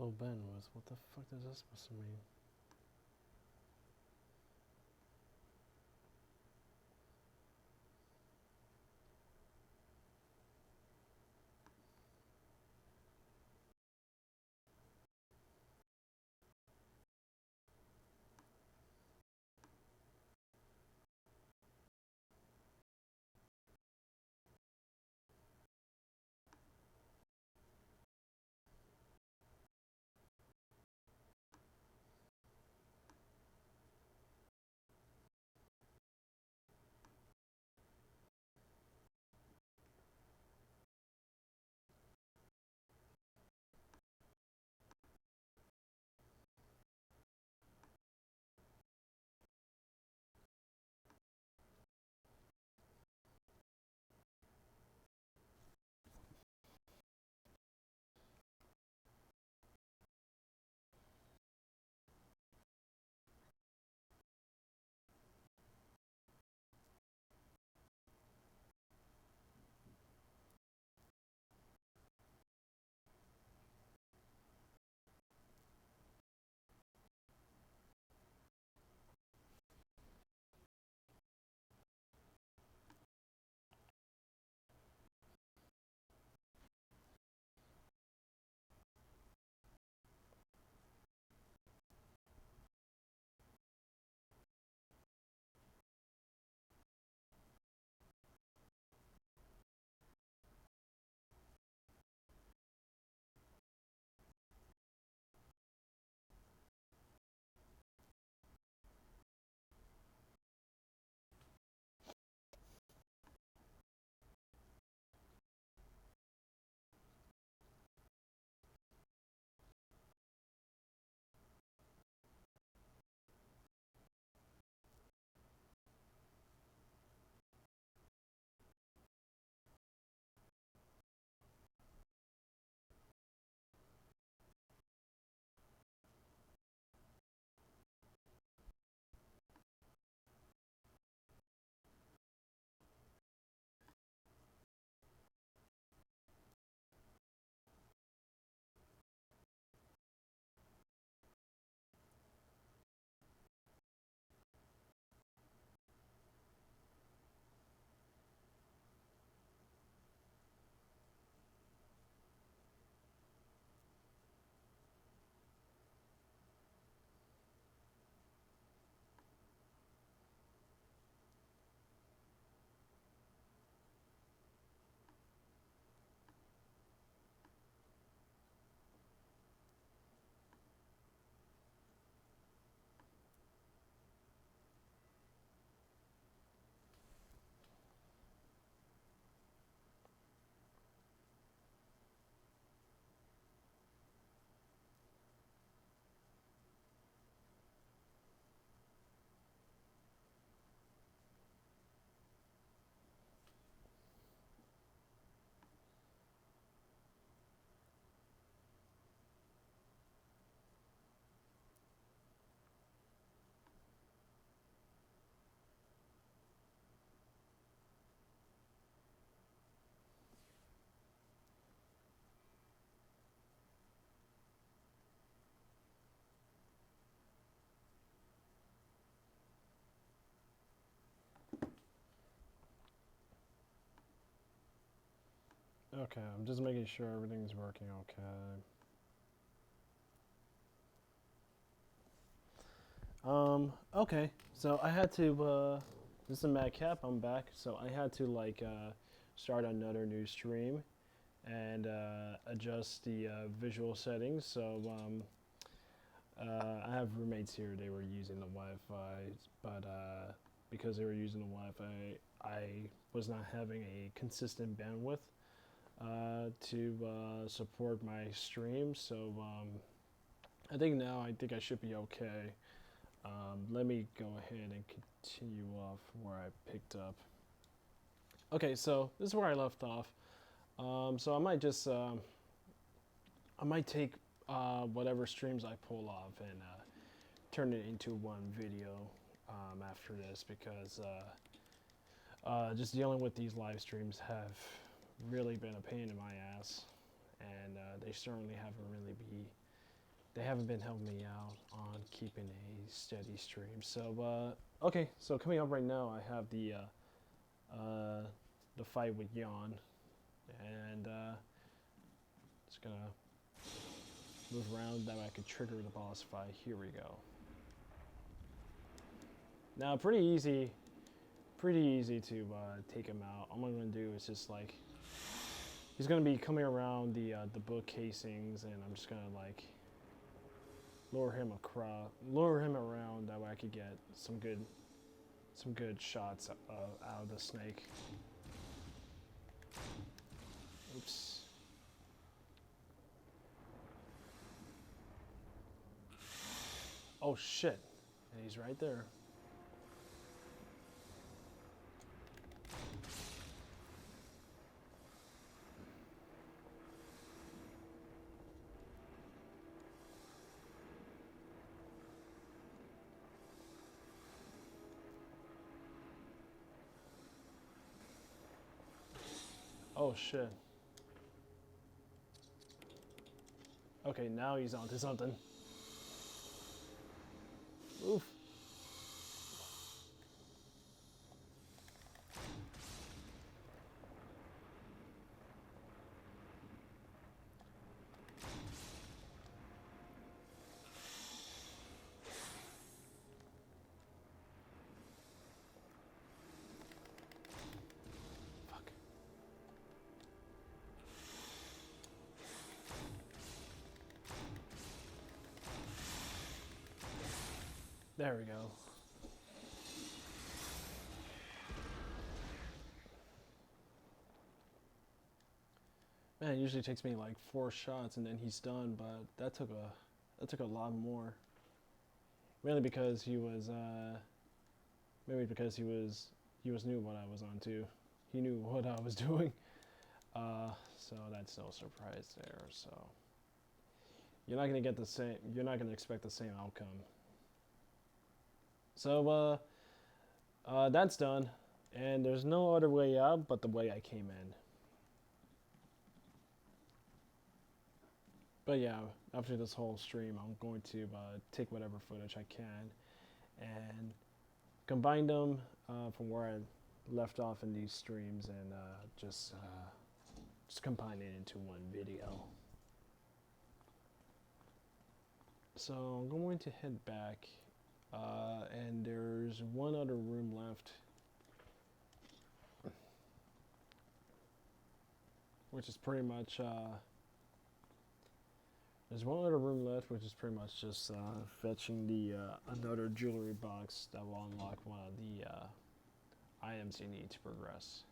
low bandwidth. What the fuck is that supposed to mean? Okay, I'm just making sure everything's working okay. Okay, so I had to, this is MadCap, I'm back. So I had to, like, start another new stream and adjust the visual settings. So, I have roommates here, they were using the Wi Fi, but because they were using the Wi Fi, I was not having a consistent bandwidth to support my stream. So, I think now I think I should be okay. Let me go ahead and continue off where I picked up. Okay, so this is where I left off. So I might just, I might take whatever streams I pull off and turn it into one video after this because just dealing with these live streams have really been a pain in my ass, and they certainly haven't really they haven't been helping me out on keeping a steady stream. So okay, so coming up right now, I have the fight with Yon, and just gonna move around that way I could trigger the boss fight. Here we go. Now, pretty easy to take him out. All I'm gonna do is just like, he's gonna be coming around the book casings, and I'm just gonna like lure him around. That way I could get some good shots out of the snake. Oops. Oh shit! And he's right there. Oh shit. Okay, now he's onto something. Oof. Fuck. There we go. Man, it usually takes me like 4 shots and then he's done, but that took a lot more. Mainly because he was maybe because he was knew what I was on too. He knew what I was doing. So that's no surprise there. So you're not gonna expect the same outcome. So that's done, and there's no other way out but the way I came in. But yeah, after this whole stream, I'm going to take whatever footage I can and combine them from where I left off in these streams, and just combine it into one video. So I'm going to head back, and there's one other room left, which is pretty much there's one other room left, which is pretty much just fetching the another jewelry box that will unlock one of the items you need to progress.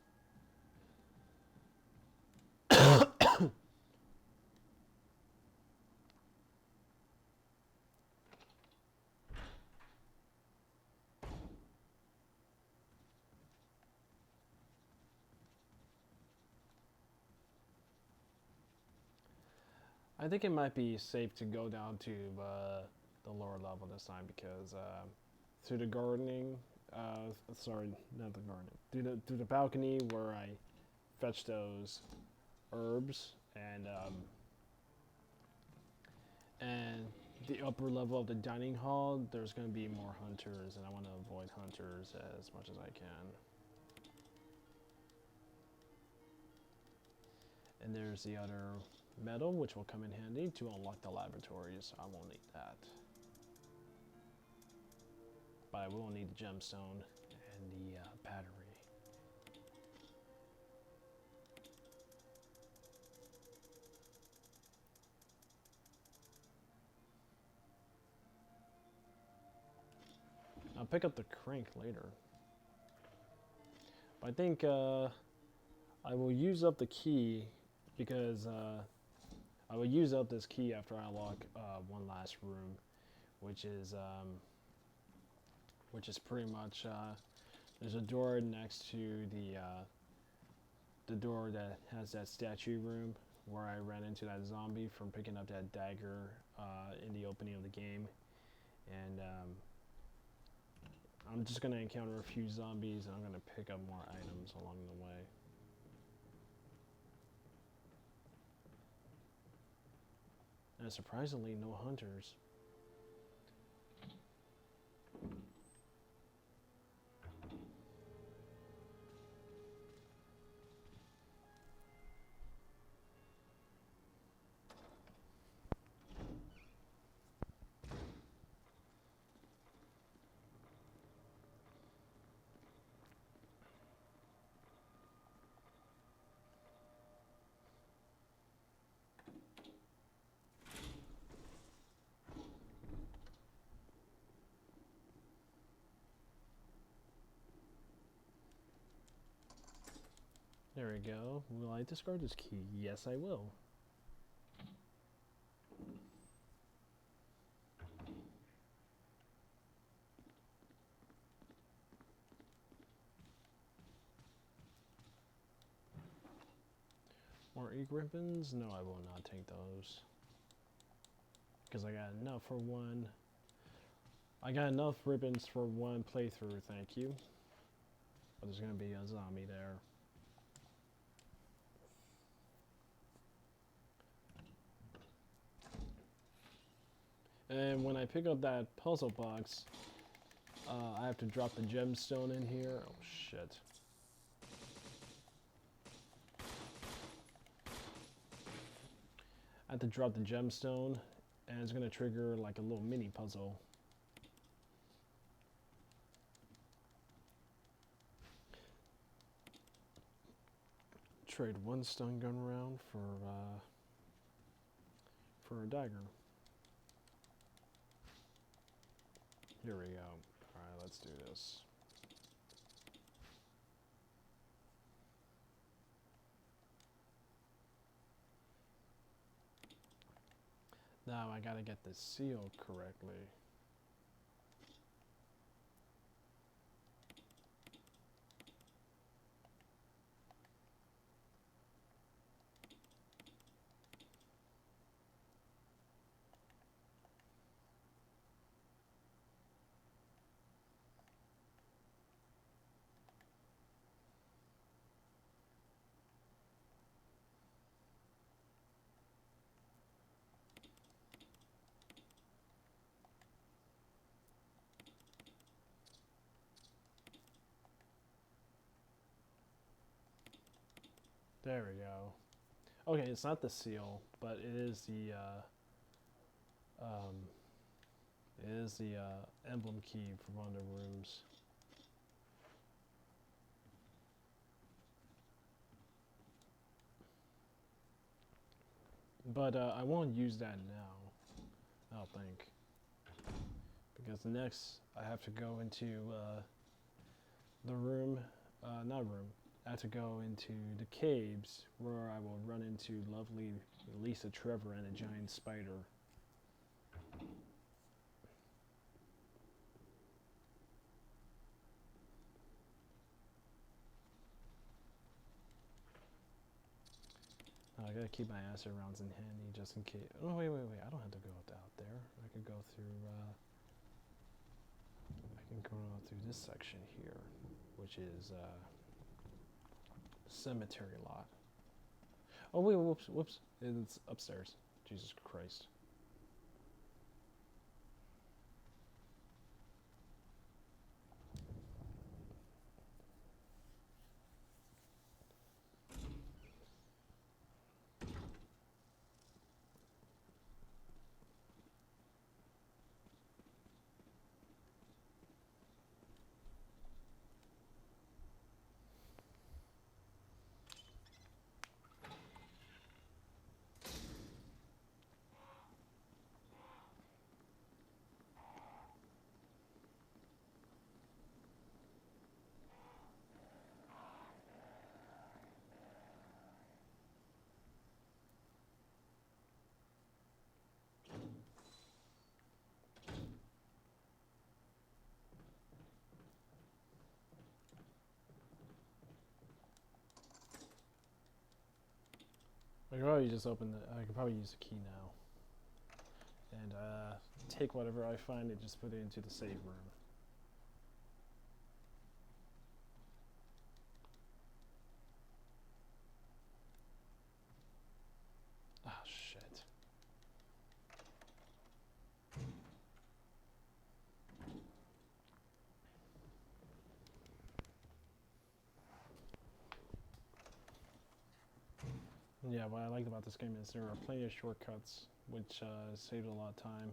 I think it might be safe to go down to the lower level this time, because through the gardening, sorry, not the garden, through the balcony where I fetched those herbs, and the upper level of the dining hall, there's going to be more hunters, and I want to avoid hunters as much as I can. And there's the other metal, which will come in handy to unlock the laboratories. I won't need that, but I will need the gemstone and the battery. I'll pick up the crank later, but I think I will use up the key, because I will use up this key after I unlock one last room, which is pretty much there's a door next to the door that has that statue room where I ran into that zombie from picking up that dagger in the opening of the game, and I'm just gonna encounter a few zombies, and I'm gonna pick up more items along the way. And surprisingly, no hunters. There we go. Will I discard this key? Yes, I will. More ink ribbons? No, I will not take those. Because I got enough for one. I got enough ribbons for one playthrough, thank you. But there's gonna be a zombie there. And when I pick up that puzzle box, I have to drop the gemstone in here. Oh shit. I have to drop the gemstone, and it's gonna trigger like a little mini puzzle. Trade one stun gun round for a dagger. Here we go. Alright, let's do this. Now I gotta get this sealed correctly. There we go. Okay, it's not the seal, but it is the emblem key for one of the rooms. But I won't use that now, I don't think. Because next I have to go into the room, not room, I have to go into the caves where I will run into lovely Lisa Trevor and a giant spider. I gotta keep my acid rounds in handy just in case. Oh, wait. I don't have to go out there. I can go through, this section here, which is, cemetery lot. Oh, wait, whoops. It's upstairs. Jesus Christ. I could probably just open the. I could probably use the key now, and take whatever I find and just put it into the save room. Ah, shit. Yeah, what I like about this game is there are plenty of shortcuts, which saves a lot of time.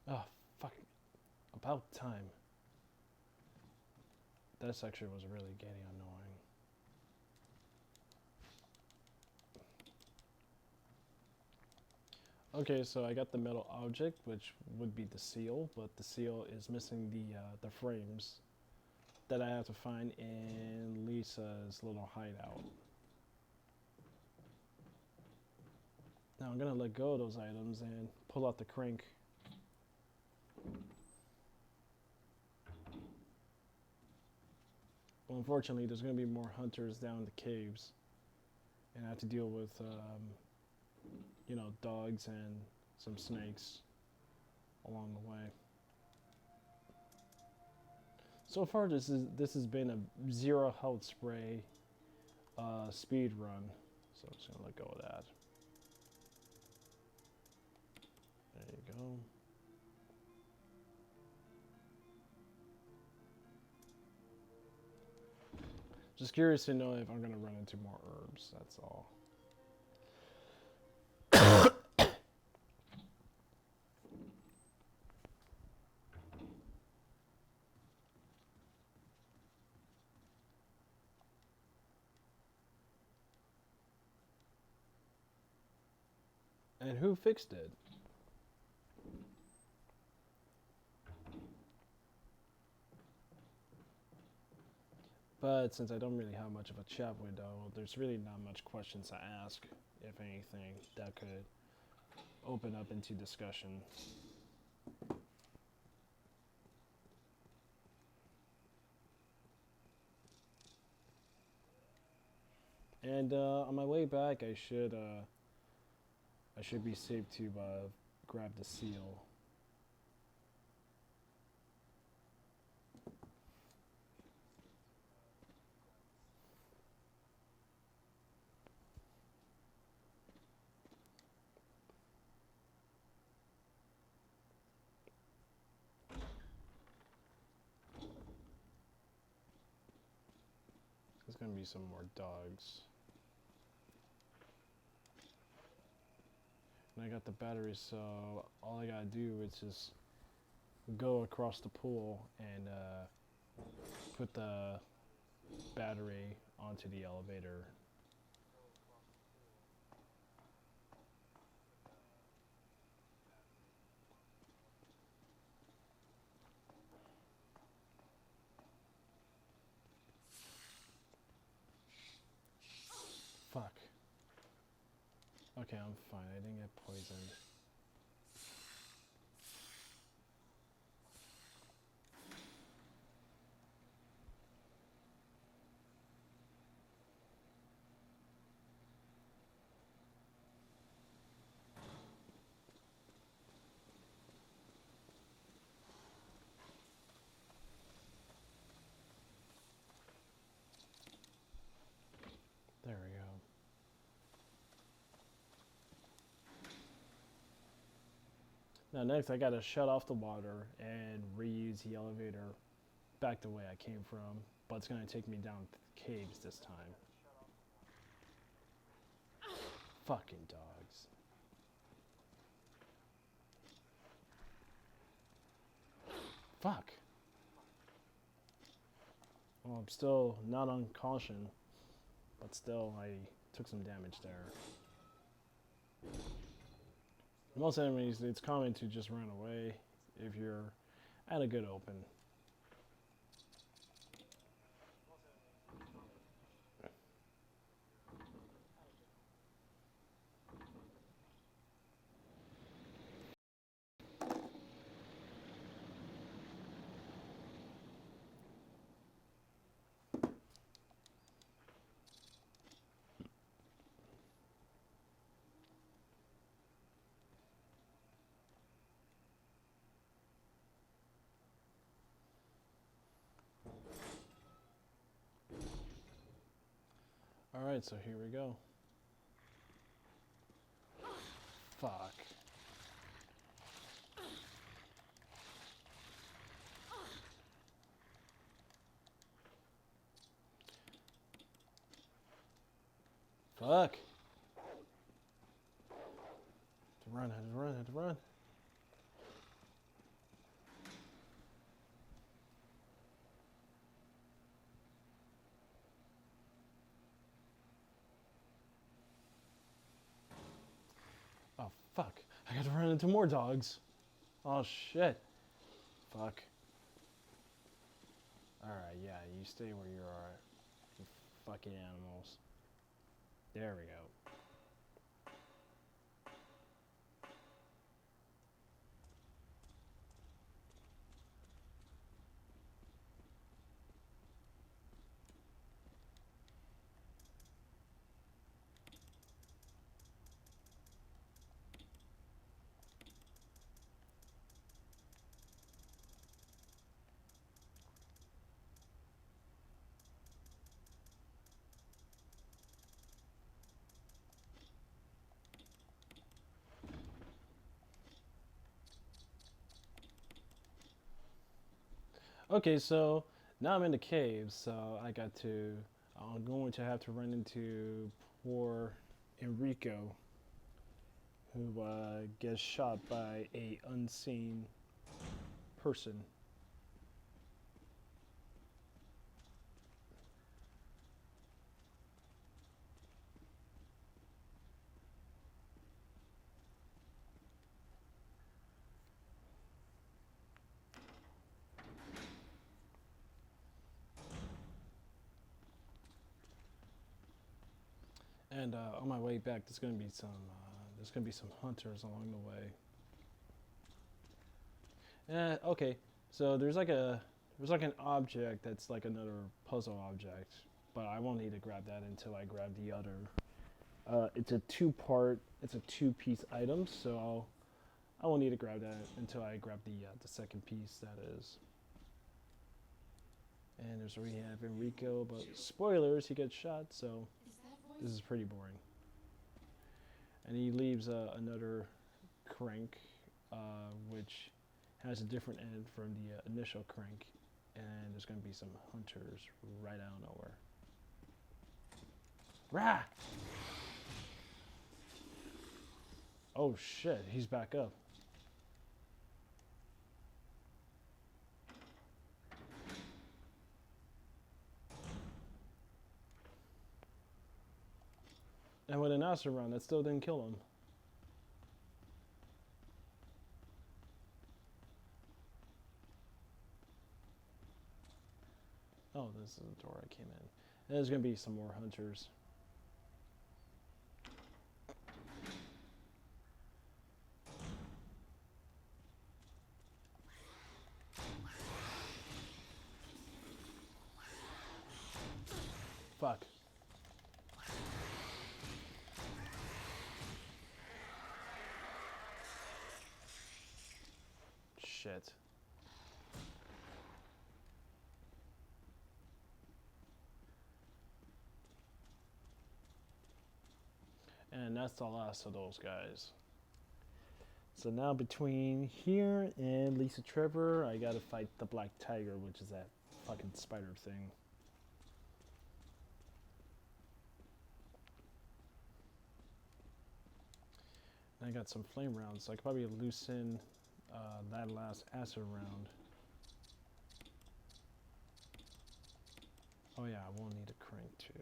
Oh, fuck. About time. That section was really getting annoying. Okay, so I got the metal object, which would be the seal, but the seal is missing the frames that I have to find in Lisa's little hideout. Now I'm gonna let go of those items and pull out the crank. Well, unfortunately, there's gonna be more hunters down in the caves, and I have to deal with, you know, dogs and some snakes along the way. So far, this has been a zero health spray speed run, so I'm just gonna let go of that. There you go. Just curious to know if I'm gonna run into more herbs. That's all. And who fixed it? But since I don't really have much of a chat window, there's really not much questions to ask, if anything, that could open up into discussion. And on my way back, I should be safe to grab the seal. There's gonna be some more dogs. And I got the battery, so all I gotta do is just go across the pool and put the battery onto the elevator. Fuck. Okay, I'm fine. I didn't get poisoned. There we go. Now next I gotta shut off the water and reuse the elevator back the way I came from, but it's gonna take me down the caves this time. Fucking dogs. Fuck. Well, I'm still not on caution, but still I took some damage there. Most enemies, it's common to just run away if you're at a good open. Alright, so here we go. Fuck. Fuck. I had to run. Oh, fuck. I got to run into more dogs. Oh, shit. Fuck. Alright, yeah, you stay where you are. You fucking animals. There we go. Okay, so now I'm in the cave, so I'm going to have to run into poor Enrico, who gets shot by a unseen person. And on my way back, there's gonna be some hunters along the way. Okay, so there's like an object that's like another puzzle object, but I won't need to grab that until I grab the other. It's a two-piece item, so I won't need to grab that until I grab the second piece. That is. And there's Rehab Enrico, but spoilers, he gets shot, so this is pretty boring. And he leaves another crank, which has a different end from the initial crank. And there's going to be some hunters right out of nowhere. Rah! Oh shit, he's back up. And with an acid round, that still didn't kill him. Oh, this is the door I came in. And there's gonna be some more hunters. Fuck. Shit. And that's the last of those guys. So now between here and Lisa Trevor, I gotta fight the Black Tiger, which is that fucking spider thing. And I got some flame rounds, so I could probably loosen that last acid round. Oh yeah, I won't need a crank too.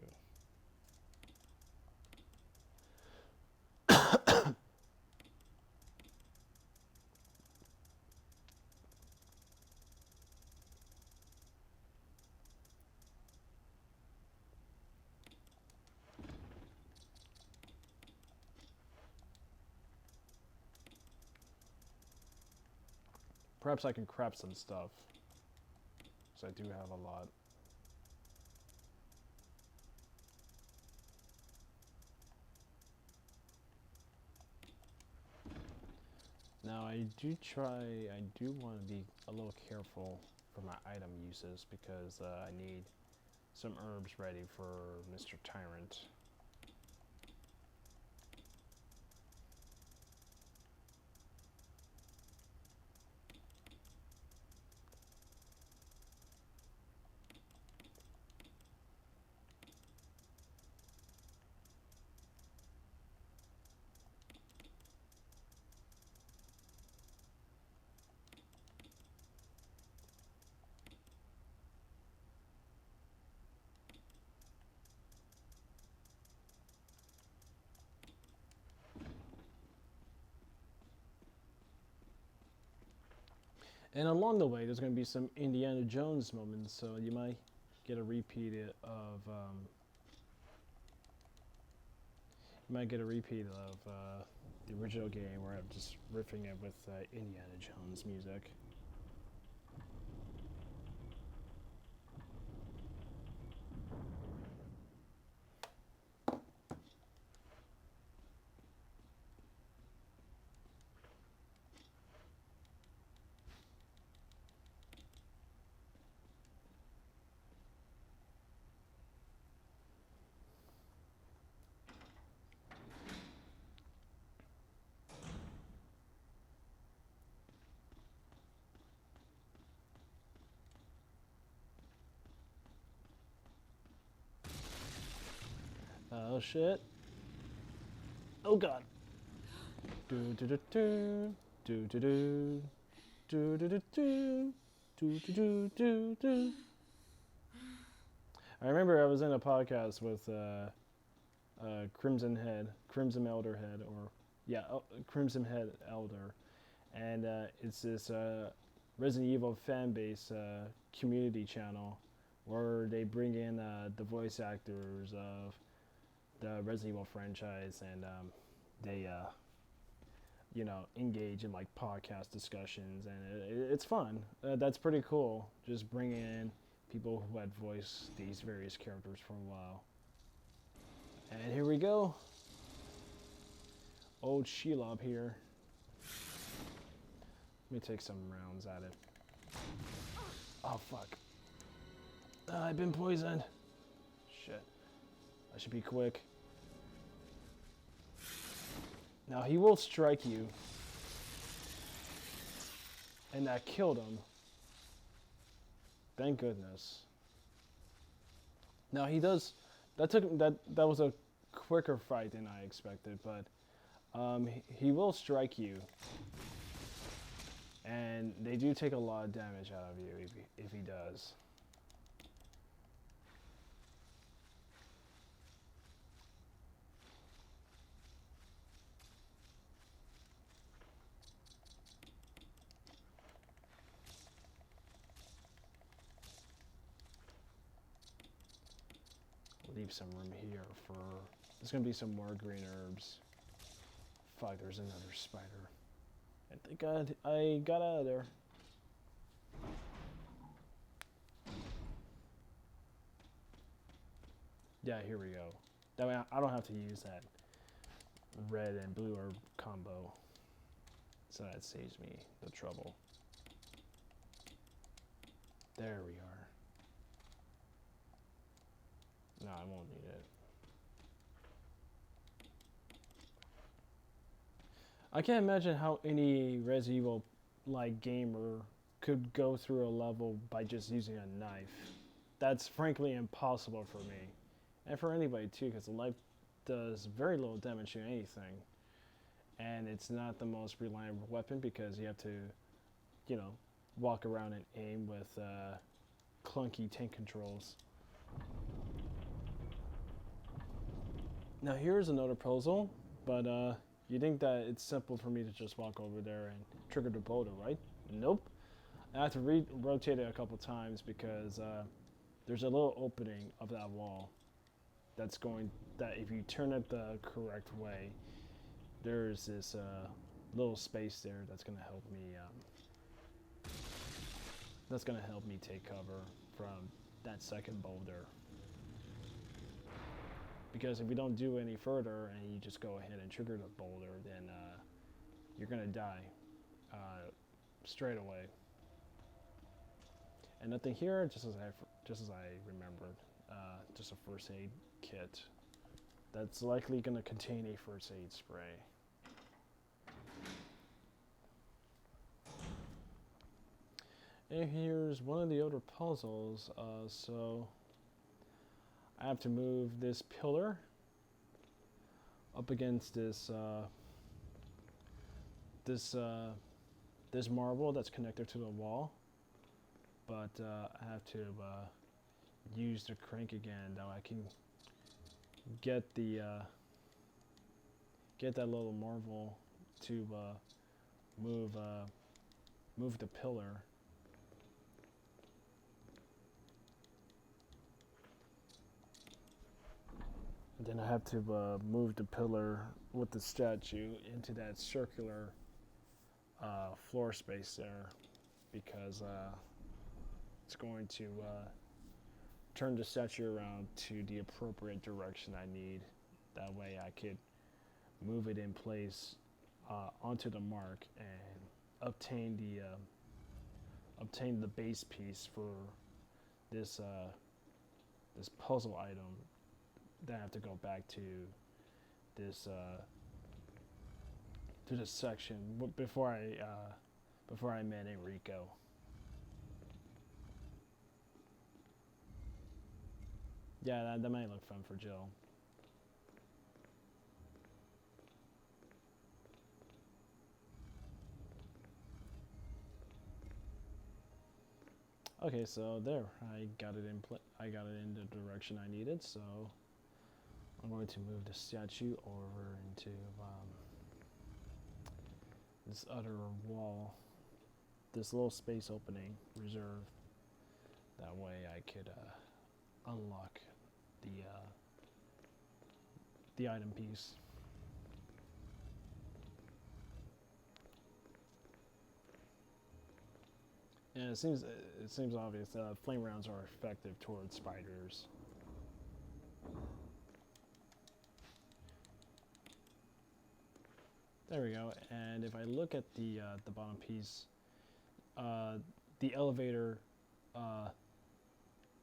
Perhaps I can craft some stuff, because I do have a lot. Now I do want to be a little careful for my item uses, because I need some herbs ready for Mr. Tyrant. And along the way, there's going to be some Indiana Jones moments, so you might get a repeat of the original game where I'm just riffing it with Indiana Jones music. Oh shit. Oh god. Do do do do do do do do do do do do do do do. I remember I was in a podcast with Crimson Elder Head, or yeah, Crimson Head Elder, and it's this Resident Evil fan base community channel where they bring in the voice actors of the Resident Evil franchise, and they engage in like podcast discussions, and it's fun. That's pretty cool. Just bringing in people who had voiced these various characters for a while. And here we go. Old Shelob here. Let me take some rounds at it. Oh fuck. I've been poisoned. Shit. I should be quick. Now he will strike you. And that killed him. Thank goodness. Now he does. That was a quicker fight than I expected, but he will strike you, and they do take a lot of damage out of you if he does. Leave some room here for. There's gonna be some more green herbs. Fuck, there's another spider. I think I got out of there. Yeah, here we go. That way I don't have to use that red and blue herb combo. So that saves me the trouble. There we are. No, I won't need it. I can't imagine how any Resident Evil like gamer could go through a level by just using a knife. That's frankly impossible for me. And for anybody too, because the knife does very little damage to anything. And it's not the most reliable weapon because you have to, walk around and aim with clunky tank controls. Now here's another puzzle, but you think that it's simple for me to just walk over there and trigger the boulder, right? Nope. I have to rotate it a couple times because there's a little opening of that wall that if you turn it the correct way, there's this little space there that's gonna help me take cover from that second boulder. Because if you don't do any further and you just go ahead and trigger the boulder, then you're gonna die straight away. And nothing here, just as I remembered, just a first aid kit that's likely gonna contain a first aid spray. And here's one of the other puzzles. So I have to move this pillar up against this marble that's connected to the wall, but I have to use the crank again, though I can get that little marble to move move the pillar. And then I have to move the pillar with the statue into that circular floor space there, because it's going to turn the statue around to the appropriate direction I need. That way I could move it in place onto the mark and obtain the base piece for this this puzzle item. Then I have to go back to this section before I met Enrico. Yeah, that might look fun for Jill. Okay, so there, I got it in the direction I needed. So I'm going to move the statue over into this other wall, this little space opening reserved. That way I could unlock the item piece. And it seems obvious that flame rounds are effective towards spiders. There we go. And if I look at the bottom piece, the elevator,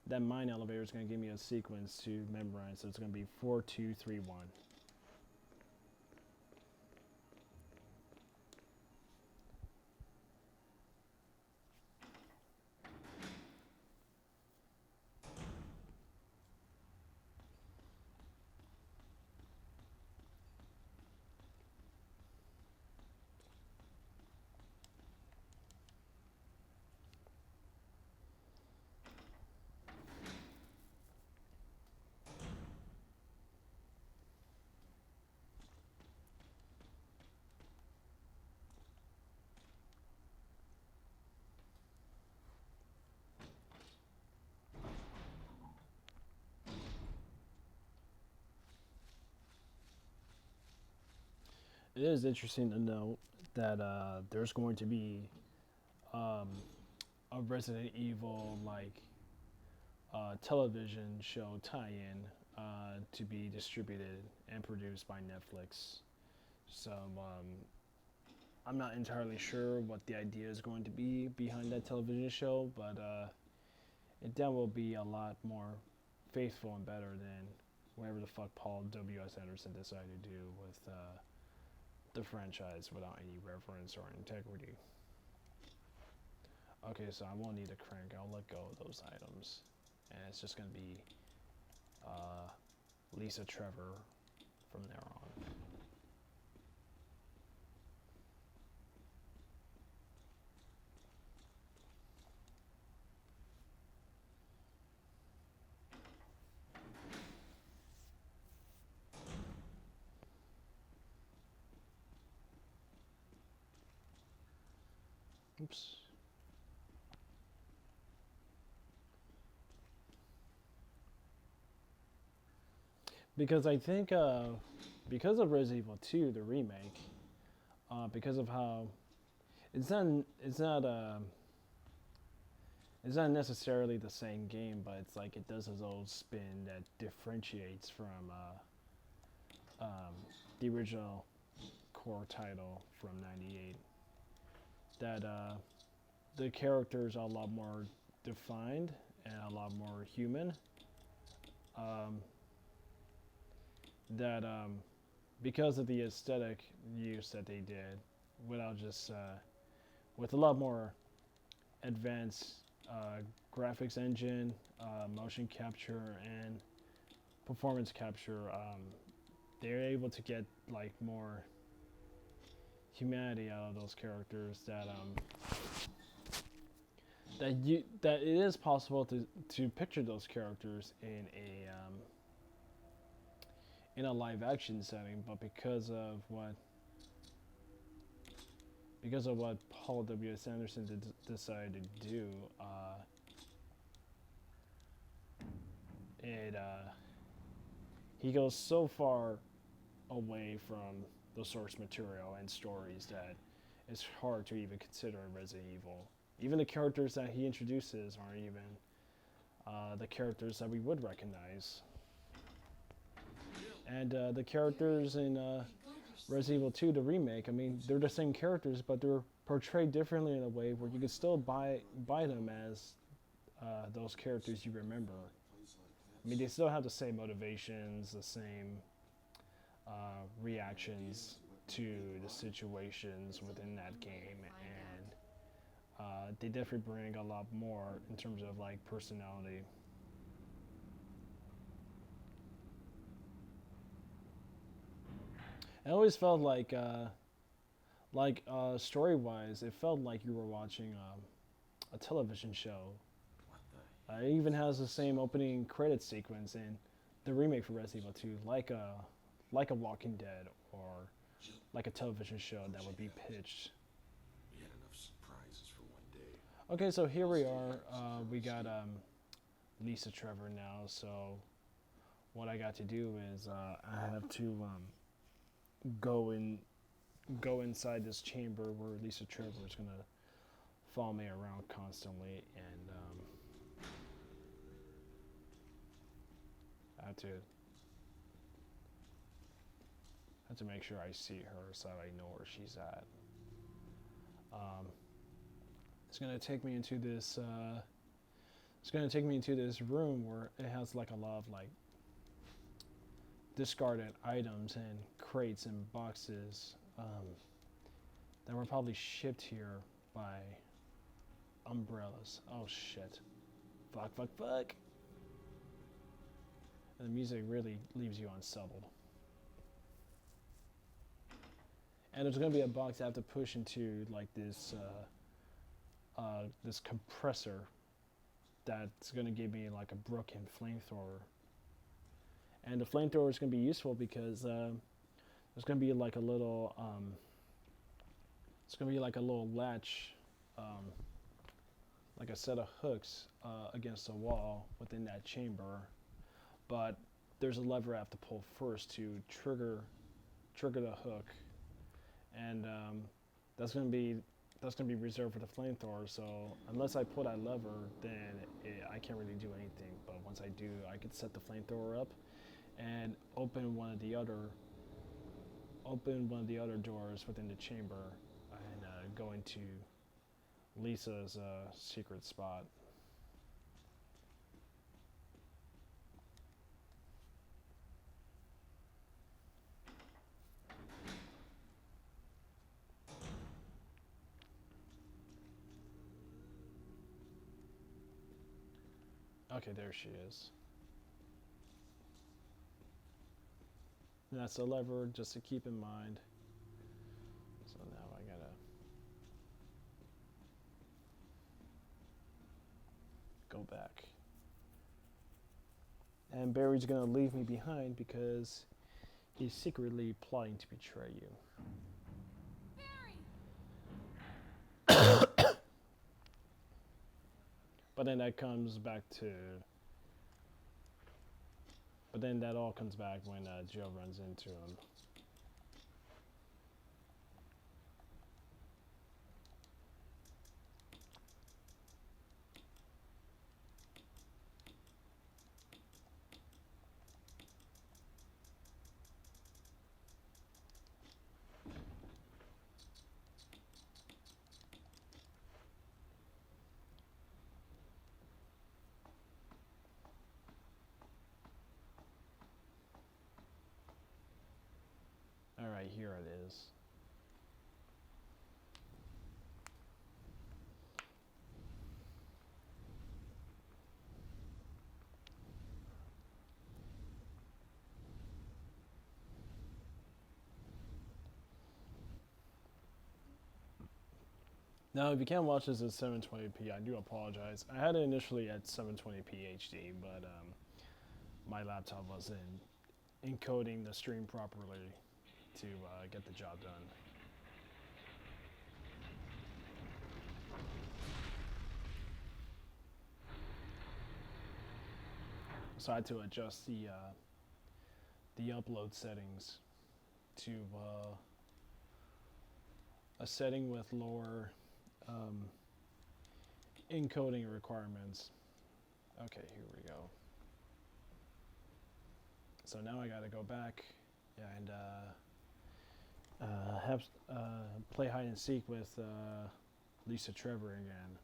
that mine elevator is going to give me a sequence to memorize. So it's going to be 4, 2, 3, 1. It is interesting to note that there's going to be a Resident Evil television show tie-in to be distributed and produced by Netflix. So I'm not entirely sure what the idea is going to be behind that television show, but that will be a lot more faithful and better than whatever the fuck Paul W.S. Anderson decided to do with the franchise without any reverence or integrity. Okay, so I won't need a crank. I'll let go of those items. And it's just going to be Lisa Trevor from there on. Oops. Because I think, because of Resident Evil 2, the remake, because of how it's not necessarily the same game, but it's like it does its own spin that differentiates from the original core title from '98. That the characters are a lot more defined and a lot more human. That because of the aesthetic use that they did, without just with a lot more advanced graphics engine, motion capture, and performance capture, they're able to get like more humanity out of those characters. That it is possible to picture those characters in a live action setting, but because of what because of what Paul W.S. Anderson decided to do, it he goes so far away from the source material and stories that it's hard to even consider Resident Evil. Even the characters that he introduces aren't even the characters that we would recognize. And the characters in Resident Evil 2, the remake, I mean, they're the same characters, but they're portrayed differently in a way where you can still buy them as those characters you remember. I mean, they still have the same motivations, the same reactions to the situations within that game, and they definitely bring a lot more in terms of like personality. It always felt like story-wise, it felt like you were watching a television show. It even has the same opening credit sequence in the remake for Resident Evil 2, like a Walking Dead or like a television show that would be pitched. We had enough surprises for one day. Okay, so here we are. We got Lisa Trevor now. So what I got to do is I have to go inside this chamber where Lisa Trevor is gonna follow me around constantly, and I have to make sure I see her so I know where she's at. It's gonna take me into this. It's gonna take me into this room where it has like a lot of like discarded items and crates and boxes that were probably shipped here by umbrellas. Oh shit! Fuck! Fuck! Fuck! And the music really leaves you unsettled. And there's gonna be a box I have to push into like this this compressor that's gonna give me like a broken flamethrower. And the flamethrower is gonna be useful because there's gonna be like a little it's gonna be like a little latch, like a set of hooks against the wall within that chamber. But there's a lever I have to pull first to trigger the hook, and that's gonna be reserved for the flamethrower. So unless I pull that lever, then I can't really do anything. But once I do, I can set the flamethrower up and open one of the other doors within the chamber and go into Lisa's secret spot. Okay, there she is. And that's a lever just to keep in mind. So now I gotta go back. And Barry's gonna leave me behind because he's secretly plotting to betray you. But then that comes back to... But then that all comes back when Joe runs into him. Alright, here it is. Now, if you can't watch this at 720p, I do apologize. I had it initially at 720p HD, but my laptop wasn't encoding the stream properly to get the job done. So I had to adjust the upload settings to a setting with lower um, encoding requirements. Okay, here we go. So now I gotta go back and have play hide and seek with Lisa Trevor again.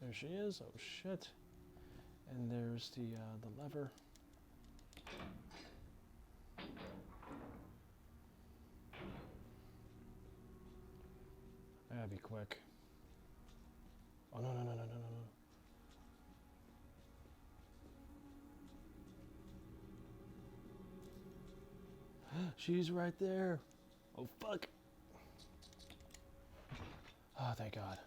There she is. Oh shit! And there's the lever. I gotta be quick. Oh no no no no no no no! She's right there. Oh fuck! Oh thank God.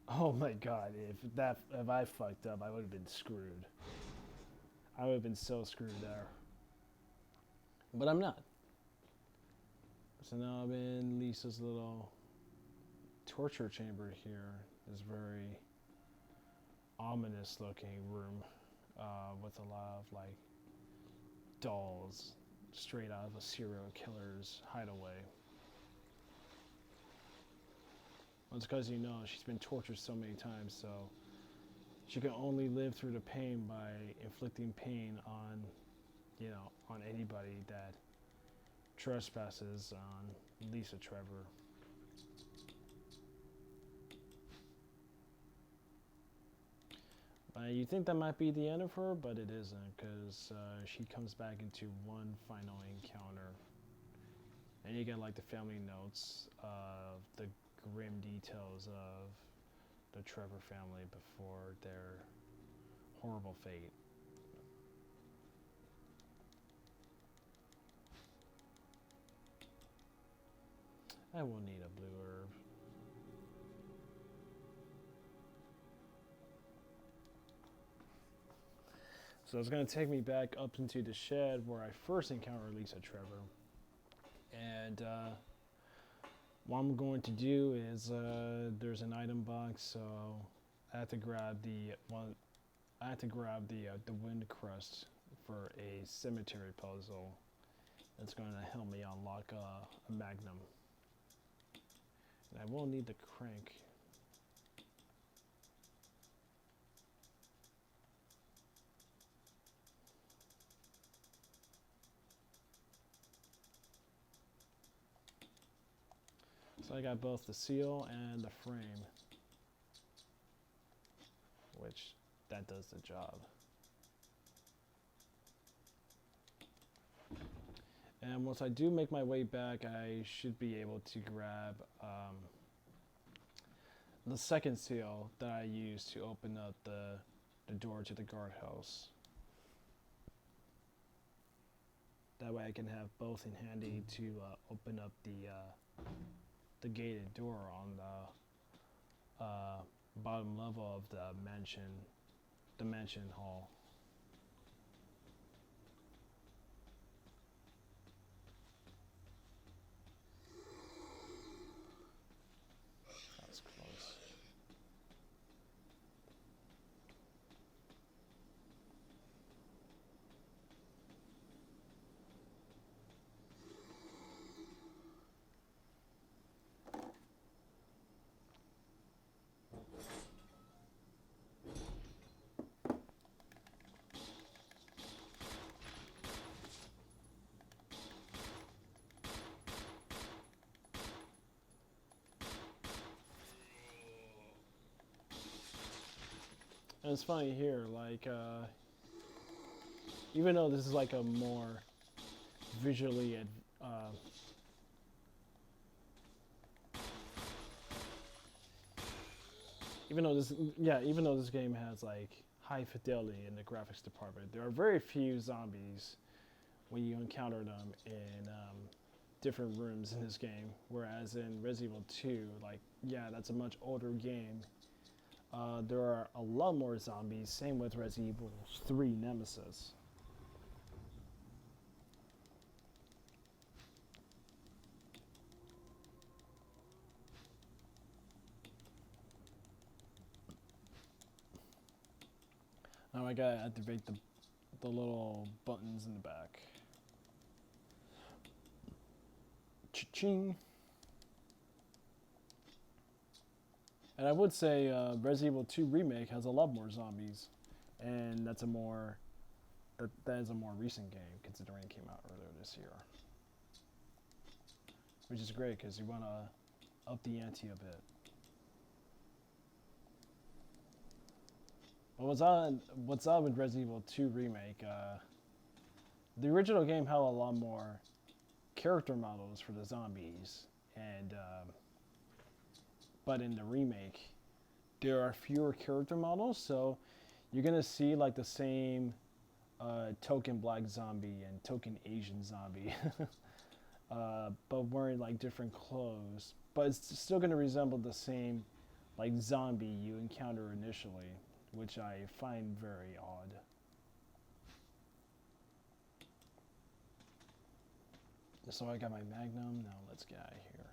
Oh my God! If I fucked up, I would have been screwed. I would have been so screwed there. But I'm not. So now I'm in Lisa's little torture chamber here. This very ominous looking room with a lot of like dolls straight out of a serial killer's hideaway. Well, it's because you know she's been tortured so many times, so she can only live through the pain by inflicting pain on, you know, on anybody that trespasses on Lisa Trevor. You think that might be the end of her, but it isn't, because she comes back into one final encounter. And you get like the family notes of the grim details of the Trevor family before their horrible fate. I will need a blue herb. So it's going to take me back up into the shed where I first encountered Lisa Trevor. And what I'm going to do is there's an item box, so I have to grab the wind crust for a cemetery puzzle. That's going to help me unlock a magnum. And I will need the crank. So I got both the seal and the frame, which that does the job. And once I do make my way back, I should be able to grab the second seal that I used to open up the door to the guardhouse. That way I can have both in handy to open up the gated door on the bottom level of the mansion hall. That's close. And it's funny here, like, even though this is like a more visually, even though this game has like high fidelity in the graphics department. There are very few zombies when you encounter them in different rooms in this game, whereas in Resident Evil 2, like, yeah, that's a much older game. There are a lot more zombies, same with Resident Evil 3 Nemesis. Now I gotta activate the little buttons in the back. Cha-ching. And I would say Resident Evil 2 Remake has a lot more zombies, and that is a more recent game considering it came out earlier this year, which is great because you want to up the ante a bit. Well, what's up with Resident Evil 2 Remake? The original game had a lot more character models for the zombies, and but in the remake, there are fewer character models, so you're gonna see like the same token black zombie and token Asian zombie, but wearing like different clothes. But it's still gonna resemble the same like zombie you encounter initially, which I find very odd. So I got my Magnum, now let's get out of here.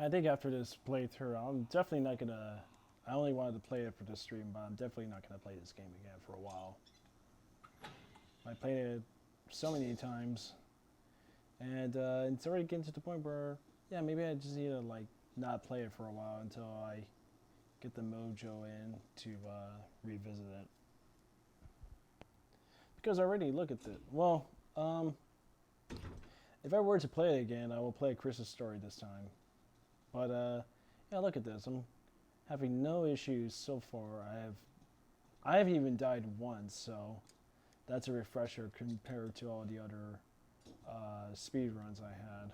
I think after this playthrough, I'm definitely not gonna. I only wanted to play it for this stream, but I'm definitely not gonna play this game again for a while. I played it so many times, and it's already getting to the point where, yeah, maybe I just need to like not play it for a while until I get the mojo in to revisit it. Because I already look at it. Well, if I were to play it again, I will play Chris's story this time. But yeah, look at this. I'm having no issues so far. I haven't even died once, so that's a refresher compared to all the other speed runs I had.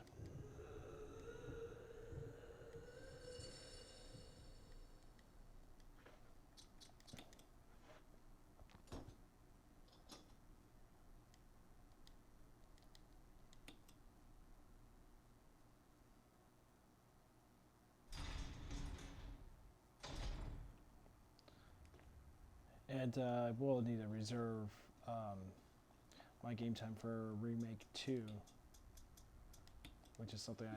And I will need to reserve my game time for Remake 2, which is something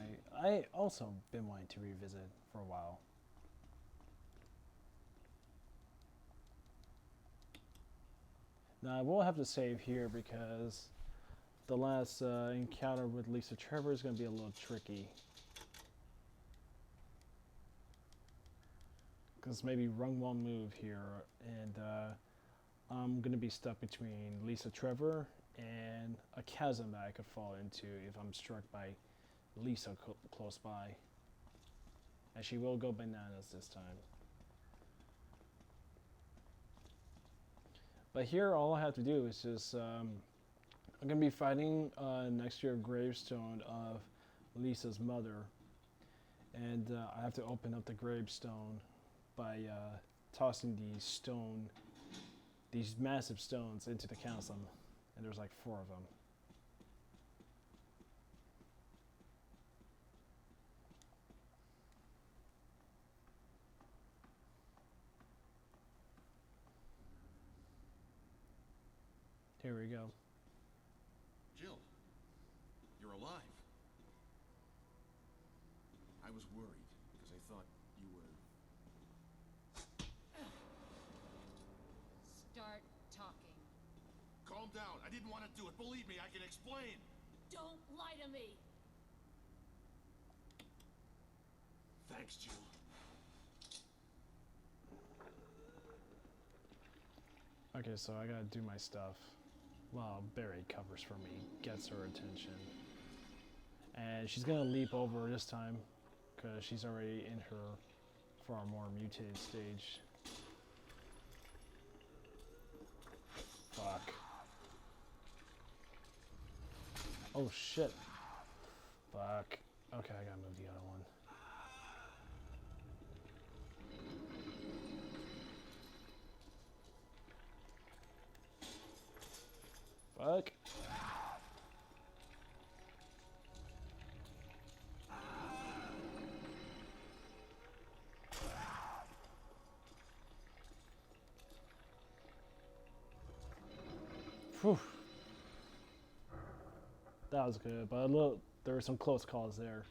I also been wanting to revisit for a while. Now I will have to save here because the last encounter with Lisa Trevor is going to be a little tricky. Because maybe wrong one move here, and I'm going to be stuck between Lisa Trevor and a chasm that I could fall into if I'm struck by Lisa close by. And she will go bananas this time. But here, all I have to do is just, I'm going to be fighting next to a gravestone of Lisa's mother. And I have to open up the gravestone by tossing these massive stones into the chasm. And there's like 4 of them. Here we go. Jill, you're alive. I was worried because I thought you were... Start talking. Calm down. I didn't want to do it. Believe me, I can explain. Don't lie to me. Thanks, Jill. Okay, so I gotta do my stuff. Well, Barry covers for me, gets her attention. And she's gonna leap over this time, because she's already in her far more mutated stage. Fuck. Oh shit. Fuck. Okay, I gotta move the other one. Fuck. Whew. That was good, but there were some close calls there.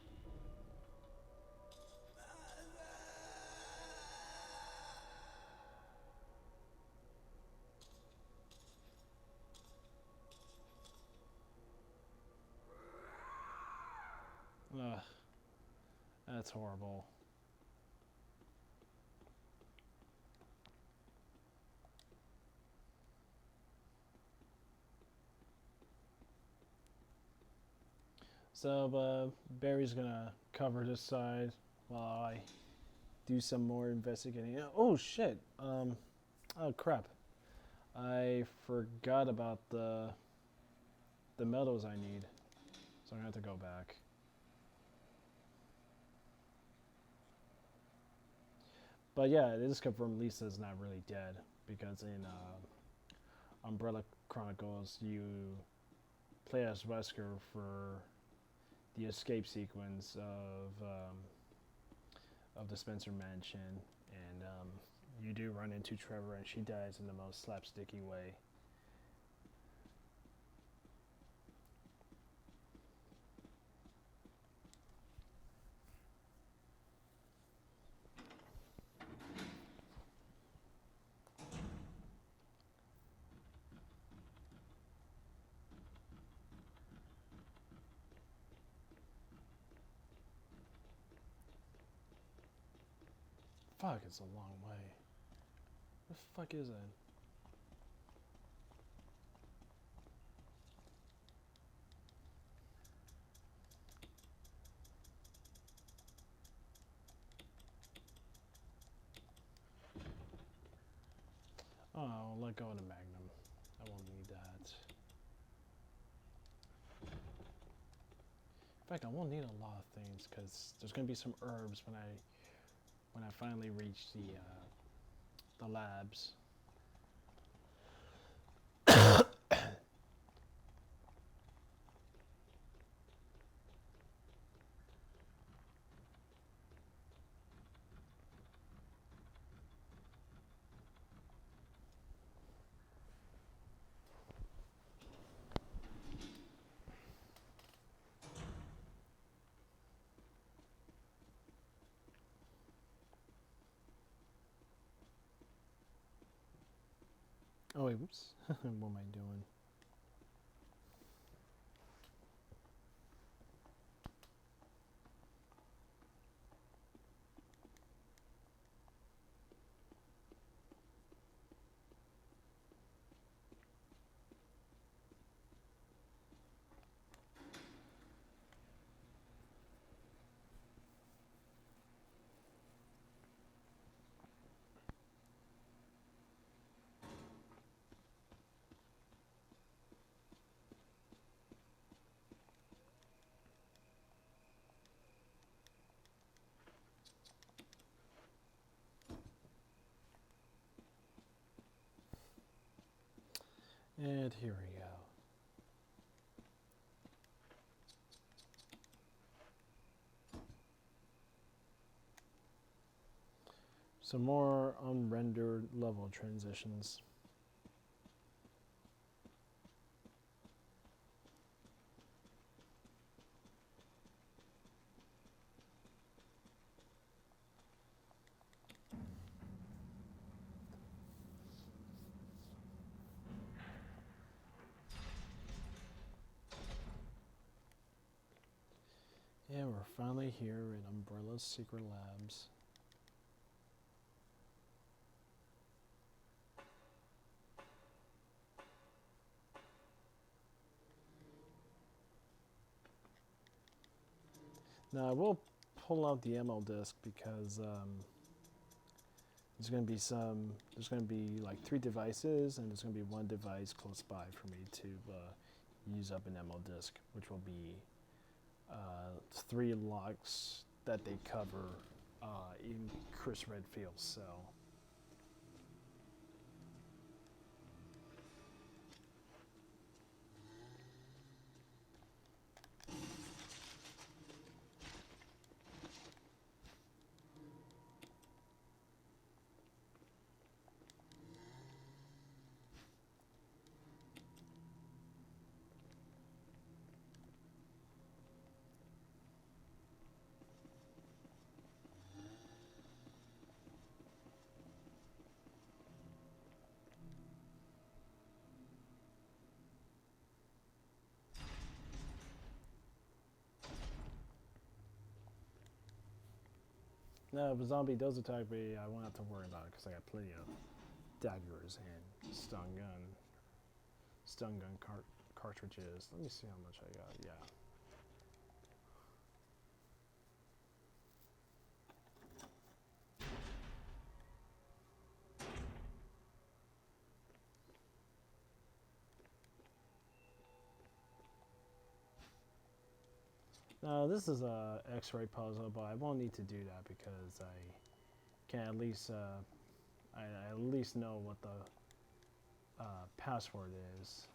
Ugh. That's horrible. So, Barry's gonna cover this side while I do some more investigating. Oh shit! Oh crap! I forgot about the metals I need, so I'm gonna have to go back. But yeah, it is confirmed Lisa's not really dead because in Umbrella Chronicles you play as Wesker for the escape sequence of the Spencer Mansion, and you do run into Trevor, and she dies in the most slapsticky way. Fuck, it's a long way. What the fuck is it? Oh, I'll let go of the Magnum. I won't need that. In fact, I won't need a lot of things because there's gonna be some herbs when I finally reach the labs. Oh wait, whoops. What am I doing? And here we go. Some more unrendered level transitions. Yeah, we're finally here in Umbrella's Secret Labs. Now I will pull out the ammo disc because there's going to be like 3 devices, and there's going to be 1 device close by for me to use up an ammo disc, which will be 3 locks that they cover in Chris Redfield's cell. Now, if a zombie does attack me, I won't have to worry about it because I got plenty of daggers and stun gun cartridges. Let me see how much I got. Yeah. Now, this is a X-ray puzzle, but I won't need to do that because I can at least I at least know what the password is.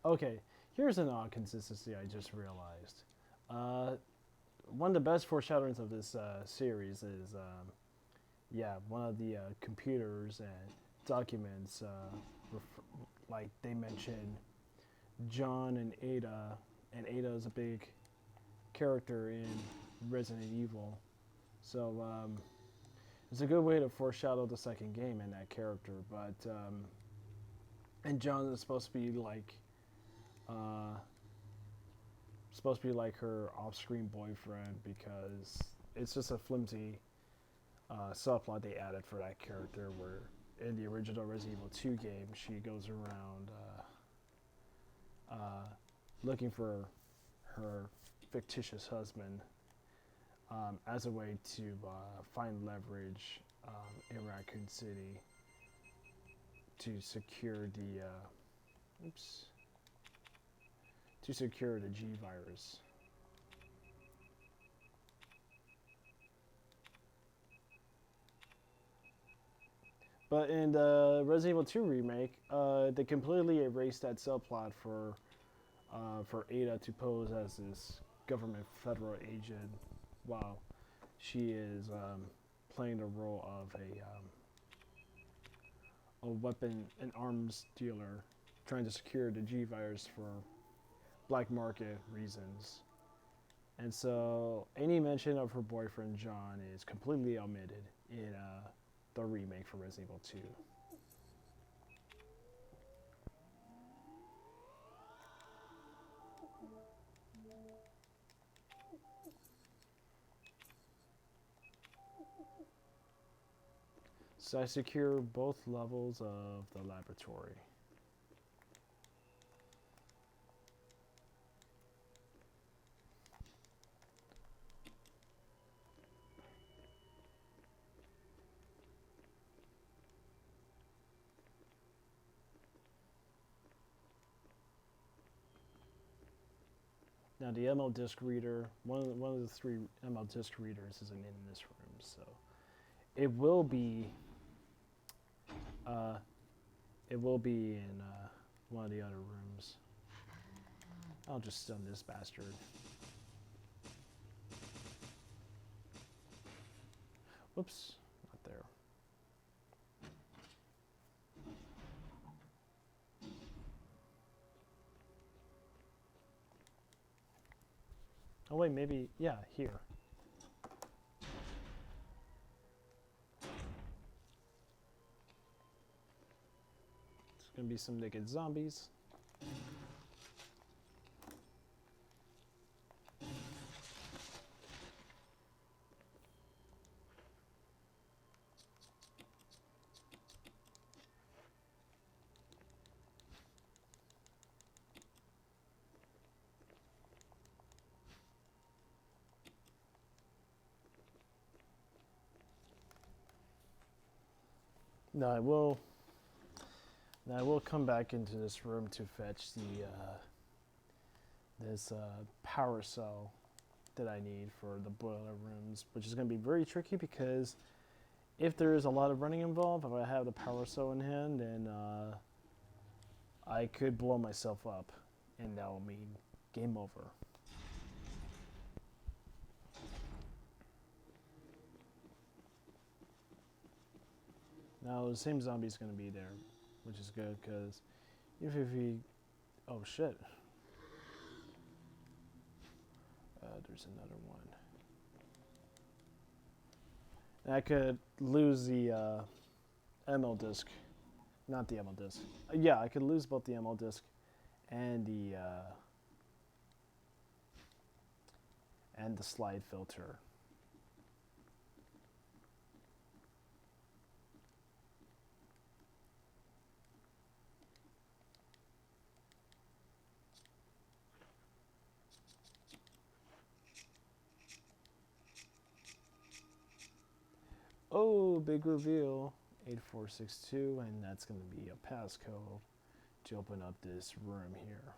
Okay, here's an odd consistency I just realized. One of the best foreshadowings of this series is, yeah, one of the computers and documents, like they mention John and Ada is a big character in Resident Evil. So it's a good way to foreshadow the second game in that character. But and John is supposed to be like her off-screen boyfriend because it's just a flimsy subplot they added for that character. Where in the original Resident Evil 2 game, she goes around looking for her fictitious husband as a way to find leverage in Raccoon City to secure the G virus. But in the Resident Evil 2 remake, they completely erased that subplot for Ada to pose as this government federal agent while she is playing the role of a weapon and arms dealer trying to secure the G virus for black market reasons. And so any mention of her boyfriend John is completely omitted in the remake for Resident Evil 2. So I secure both levels of the laboratory. Now the ML disc reader, one of the 3 ML disc readers isn't in this room, so it will be in one of the other rooms. I'll just stun this bastard. Whoops, not there. Oh wait, maybe, yeah, here. It's gonna be some naked zombies. Now I will come back into this room to fetch the this power cell that I need for the boiler rooms, which is going to be very tricky because if there is a lot of running involved, if I have the power cell in hand, then I could blow myself up, and that will mean game over. Now the same zombie's going to be there, which is good because if he, oh shit, there's another one. And I could lose the ML disc, not the ML disc. Yeah, I could lose both the ML disc and the slide filter. Oh, big reveal, 8462, and that's going to be a passcode to open up this room here.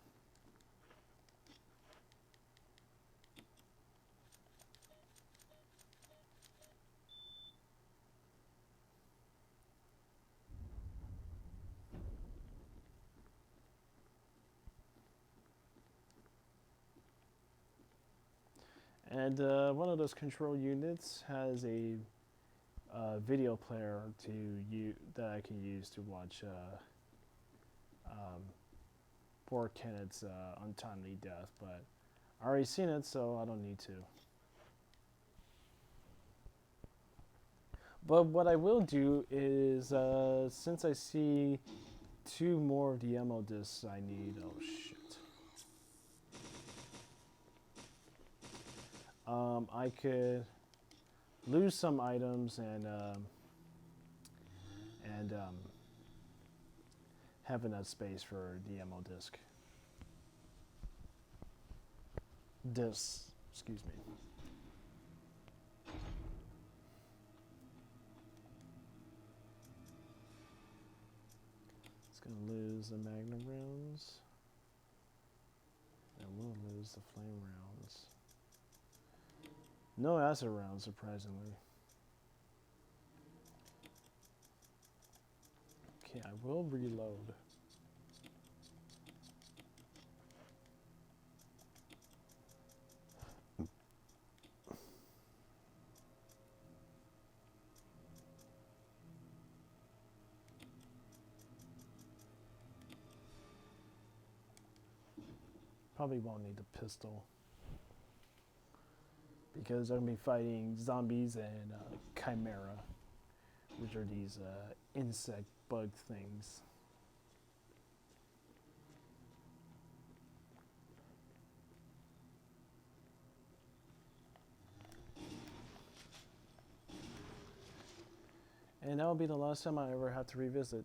And one of those control units has a video player that I can use to watch poor Kenneth's untimely death, but I already seen it, so I don't need to. But what I will do is, since I see 2 more of the ammo discs I need, oh shit. I could lose some items and have enough space for the ammo disc. Excuse me. It's gonna lose the magnum rounds. And we'll lose the flame rounds. No acid rounds, surprisingly. Okay, I will reload. Probably won't need the pistol, because I'm going to be fighting zombies and chimera, which are these insect bug things. And that will be the last time I ever have to revisit.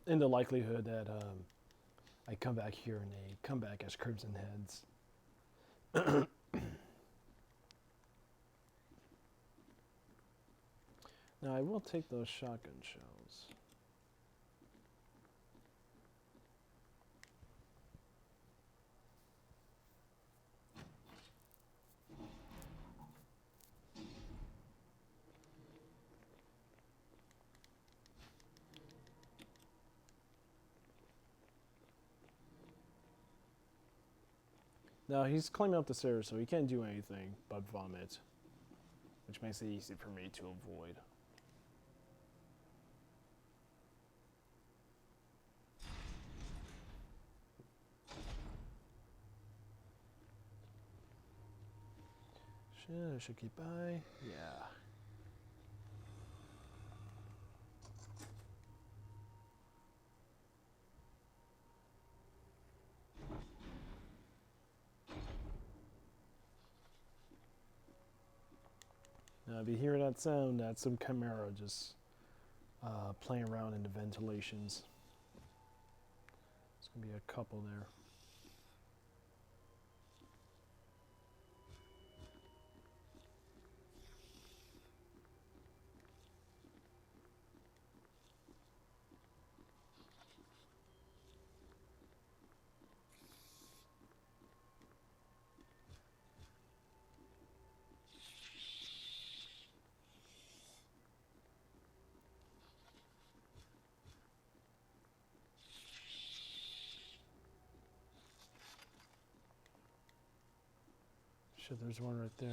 In the likelihood that I come back here and they come back as Crimson Heads. Now I will take those shotgun shells. No, he's climbing up the stairs, so he can't do anything but vomit, which makes it easy for me to avoid. Should get by. Yeah. Now, if you hear that sound, that's some chimera just playing around in the ventilations. There's gonna be a couple there. Shit, there's one right there.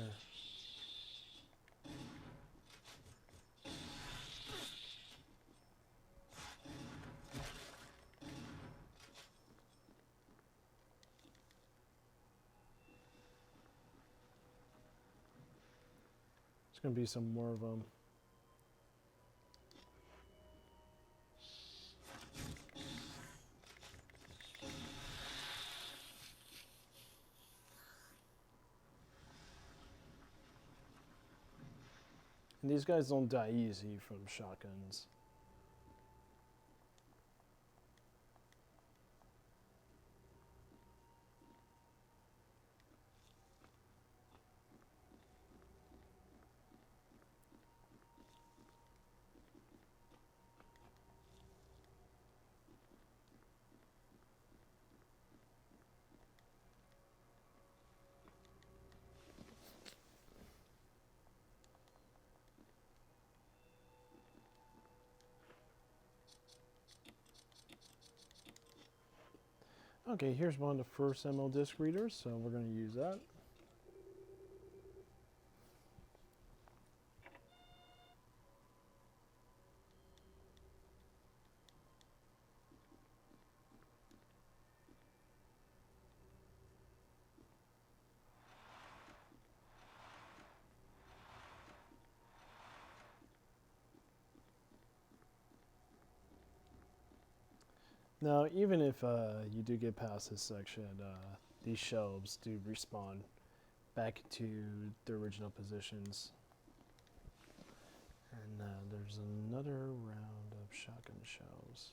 There's gonna be some more of them. And these guys don't die easy from shotguns. Okay, here's one of the first ML disc readers, so we're going to use that. Now, even if you do get past this section, these shelves do respawn back to the original positions. And there's another round of shotgun shells.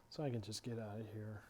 So I can just get out of here.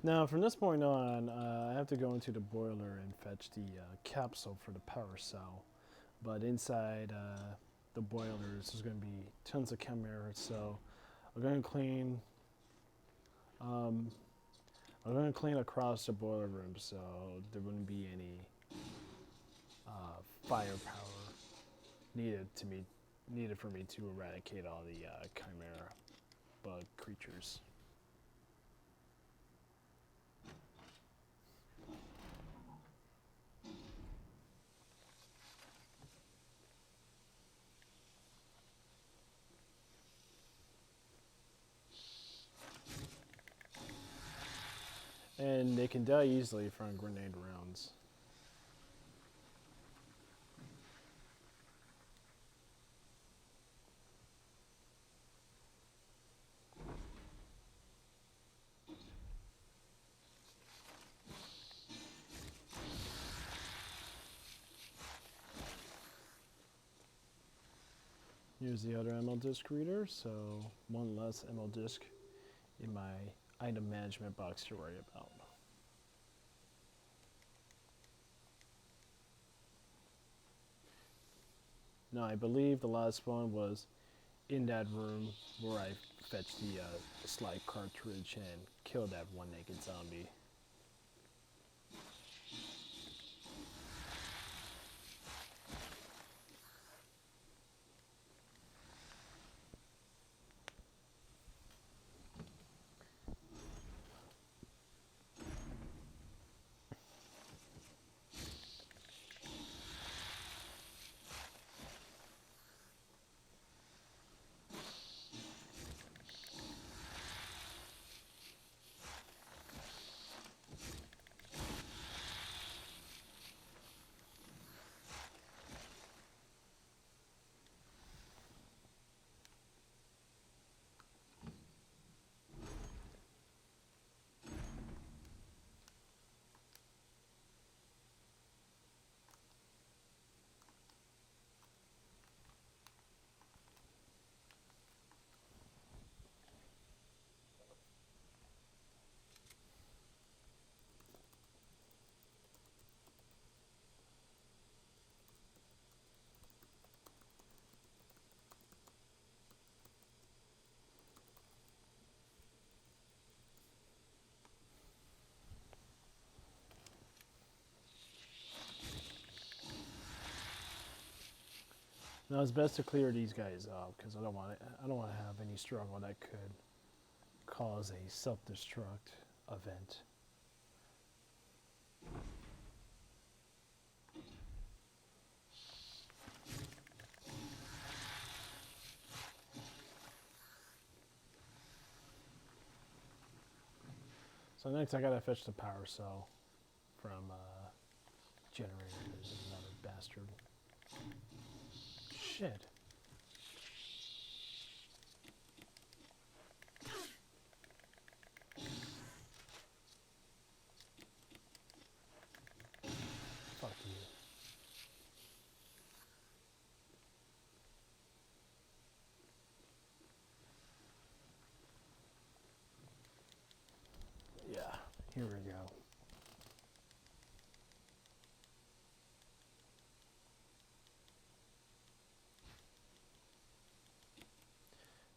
Now, from this point on, I have to go into the boiler and fetch the capsule for the power cell. But inside the boilers, there's going to be tons of chimeras, so I'm going to clean. I'm going to clean across the boiler room, so there wouldn't be any firepower needed for me to eradicate all the chimera bug creatures. And they can die easily from grenade rounds. Here's the other ammo disc reader, so one less ammo disc in my item management box to worry about. Now, I believe the last one was in that room where I fetched the slide cartridge and killed that one naked zombie. Now it's best to clear these guys out because I don't want to have any struggle that could cause a self-destruct event. So next I gotta fetch the power cell from generator. There's another bastard. Shit. Fuck you. Yeah, here we go.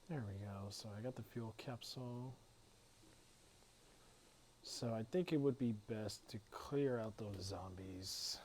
There we go. So I got the fuel capsule. So I think it would be best to clear out those zombies.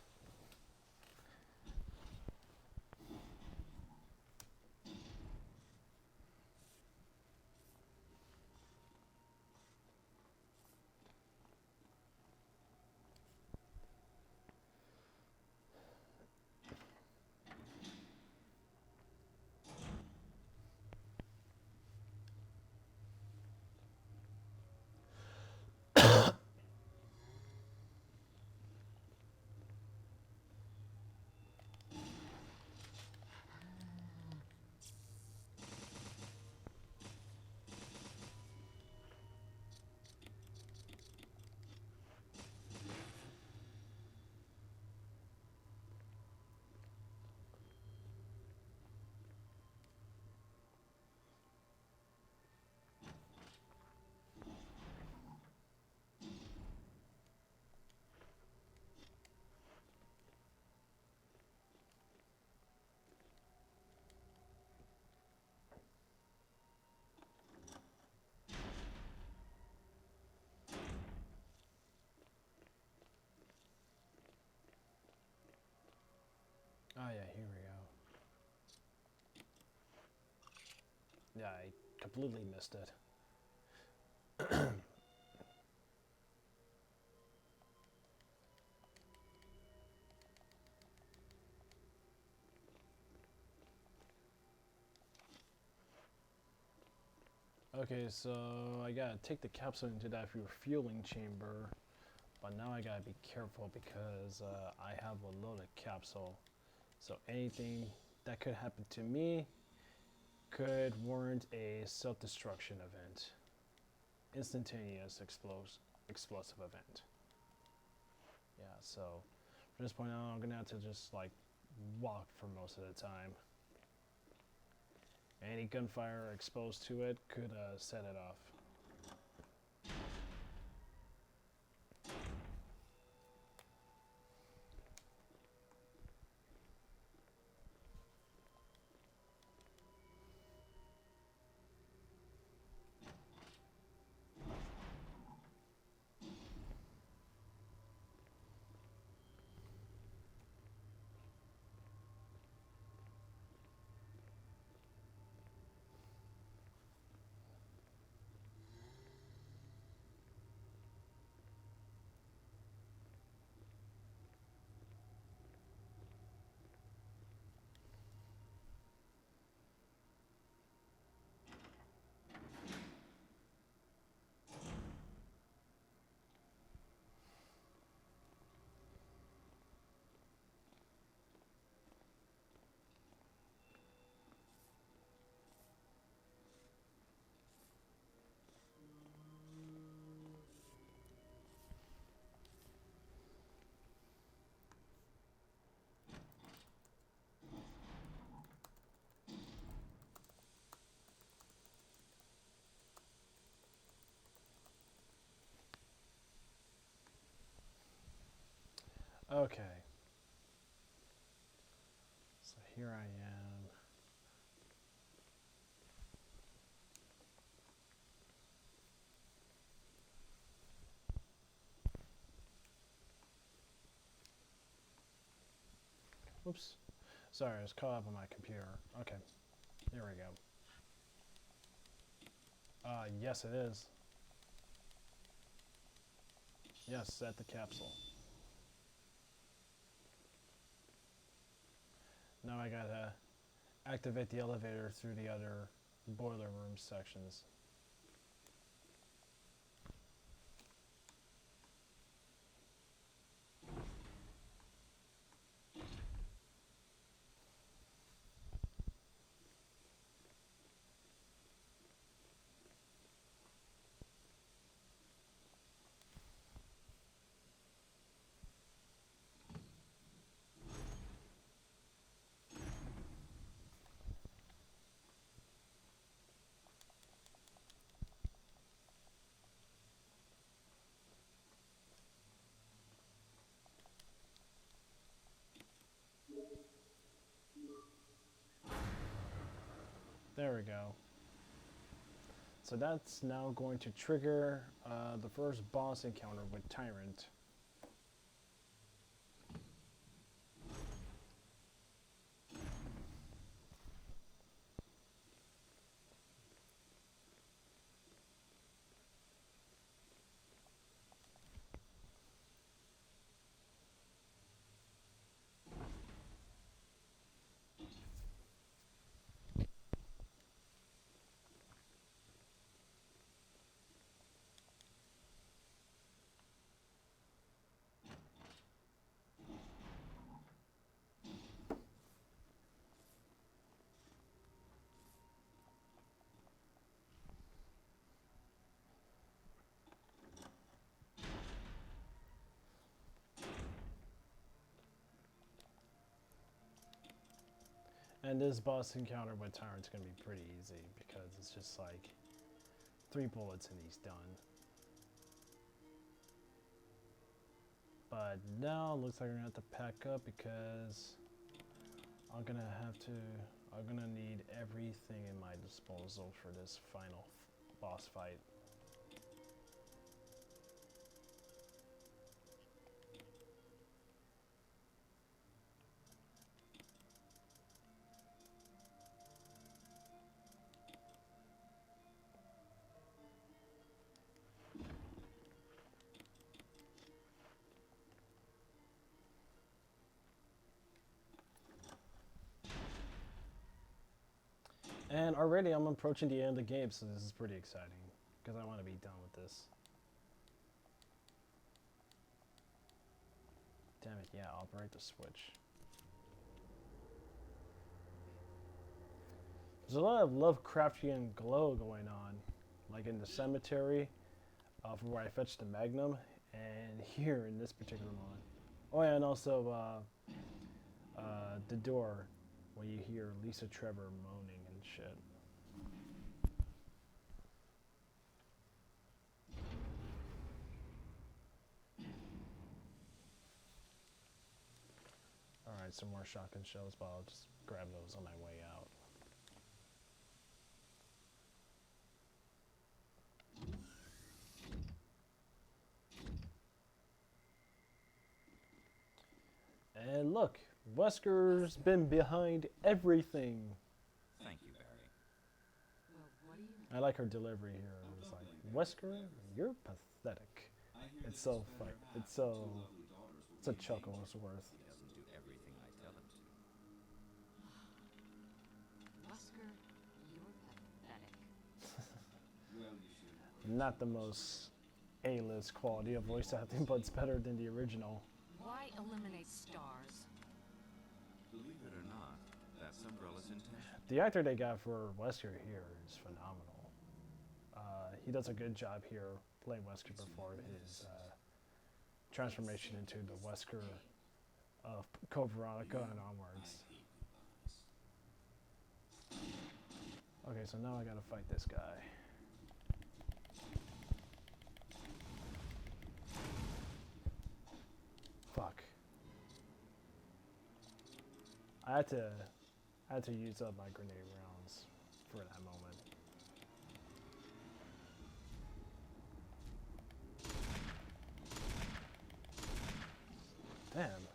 Oh yeah, here we go. Yeah, I completely missed it. Okay, so I gotta take the capsule into that refueling chamber, but now I gotta be careful because I have a loaded capsule. So anything that could happen to me could warrant a self-destruction event. Instantaneous explosive event. Yeah, so from this point on, I'm gonna have to just like walk for most of the time. Any gunfire exposed to it could set it off. Okay. So here I am. Whoops. Sorry, I was caught up on my computer. Okay. There we go. Yes it is. Yes, set the capsule. Now I gotta activate the elevator through the other boiler room sections. There we go. So that's now going to trigger the first boss encounter with Tyrant. And this boss encounter with Tyrant's gonna be pretty easy because it's just like 3 bullets and he's done. But now it looks like I'm gonna have to pack up because I'm gonna need everything in my disposal for this final boss fight. Man, already I'm approaching the end of the game, so this is pretty exciting. Because I want to be done with this. Damn it, yeah, I'll operate the switch. There's a lot of Lovecraftian glow going on. Like in the cemetery, from where I fetched the Magnum. And here in this particular moment. Oh yeah, and also the door when you hear Lisa Trevor moaning and shit. Alright, some more shotgun shells, but I'll just grab those on my way out. And look, Wesker's been behind everything. Thank you, Barry. Well, what do you... I like her delivery here. It's like, Wesker, you're pathetic. It's so funny. It's a chuckle's worth. He doesn't do everything I tell him to. Wesker, you're pathetic. Not the most A-list quality of voice acting, but it's better than the original. Why eliminate stars? Believe it or not, that's Umbrella's intention. The actor they got for Wesker here is phenomenal. He does a good job here playing Wesker before his transformation into the Wesker of Code Veronica and onwards. Okay, so now I gotta fight this guy. Fuck. I had to use up my grenade rounds for that moment. Damn.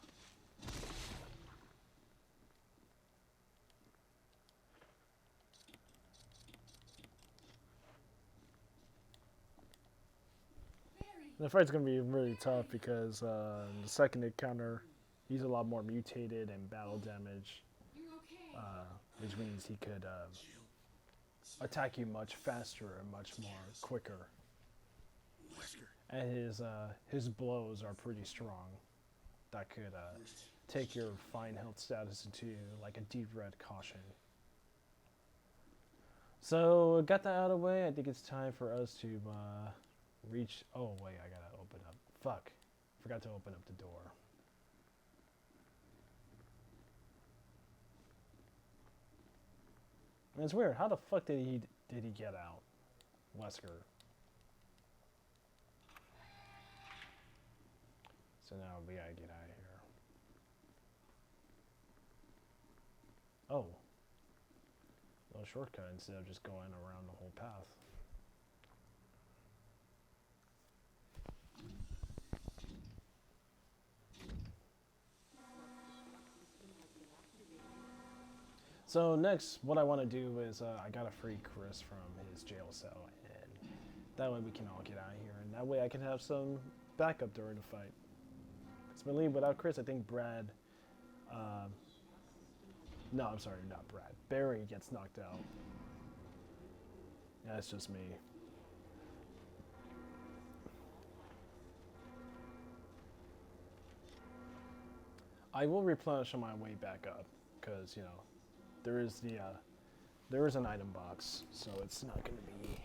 The fight's gonna be really tough because the second encounter, he's a lot more mutated and battle damage, which means he could attack you much faster and much more quicker. And his blows are pretty strong. That could take your fine health status into like a deep red caution. So got that out of the way. I think it's time for us to reach. Oh wait, I gotta open up. Fuck, forgot to open up the door. And it's weird. How the fuck did he get out, Wesker? So now we gotta get out of here. Oh. Little shortcut instead of just going around the whole path. So next, what I want to do is I gotta free Chris from his jail cell, and that way we can all get out of here, and that way I can have some backup during the fight. Because believe without Chris, I think Brad. No, I'm sorry, not Brad. Barry gets knocked out. Yeah, it's just me. I will replenish on my way back up, because you know. There is an item box, so it's not going to be.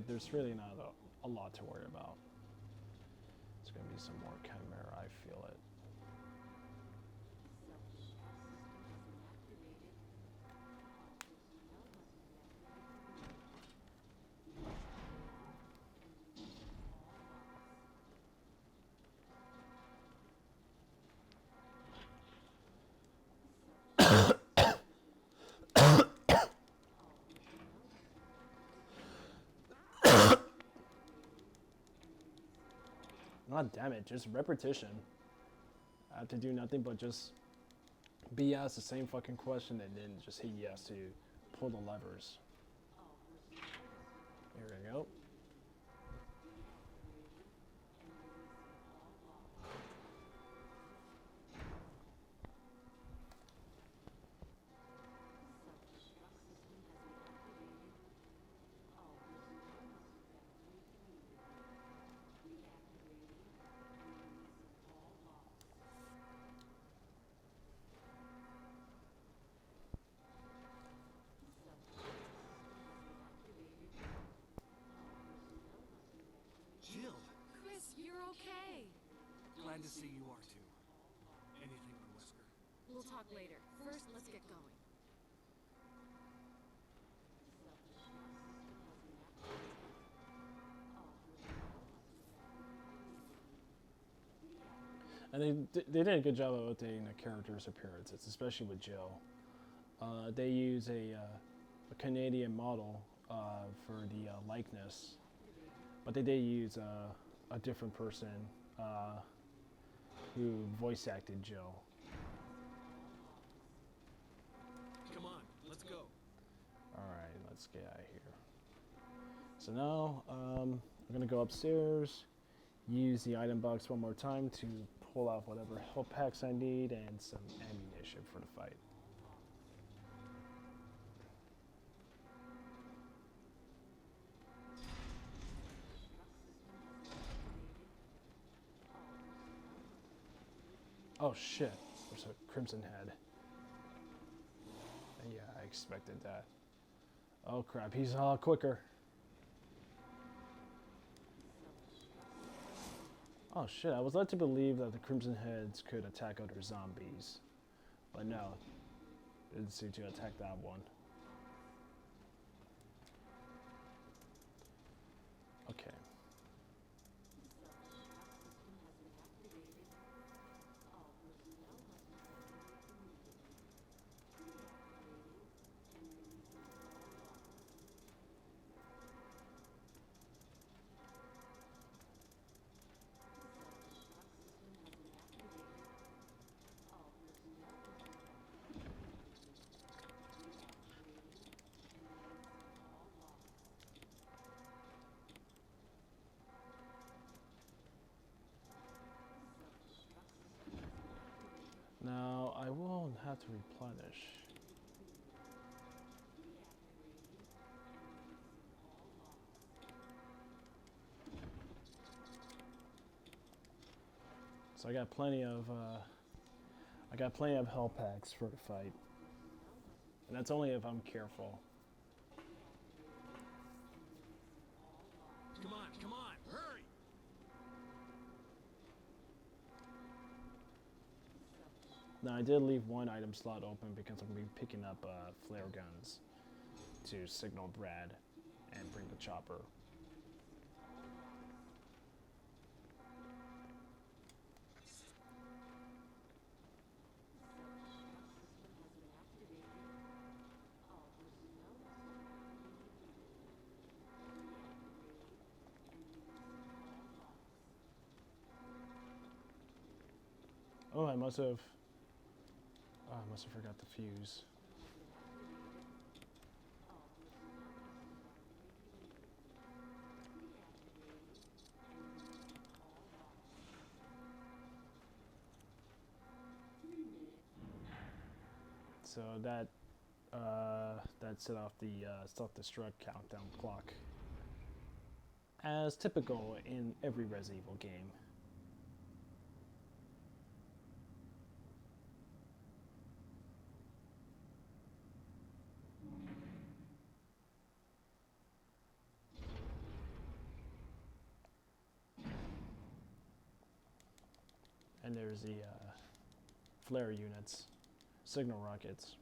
There's really not a lot to worry about. It's going to be some more Chimera, I feel it. God damn it, just repetition. I have to do nothing but just be asked the same fucking question and then just hit yes to pull the levers. Here we go. glad to see you are too. Anything on Wesker? We'll talk later. First, let's get going. And they did a good job of updating the character's appearances, especially with Jill. They use a Canadian model for the likeness, but they did use a different person who voice acted Jill. Come on, let's go. Alright, let's get out of here. So now, I'm gonna go upstairs, use the item box one more time to pull out whatever health packs I need and some ammunition for the fight. Oh shit, there's a Crimson Head. Yeah, I expected that. Oh crap, he's a lot quicker. Oh shit, I was led to believe that the Crimson Heads could attack other zombies. But no, it didn't seem to attack that one. Okay. Now, I will have to replenish. So I got plenty of health packs for the fight. And that's only if I'm careful. Come on, hurry! Now I did leave one item slot open because I'm going to be picking up flare guns to signal Brad and bring the chopper. Oh, I must have forgot the fuse. So that set off the self-destruct countdown clock, as typical in every Resident Evil game. And there's the flare units, signal rockets.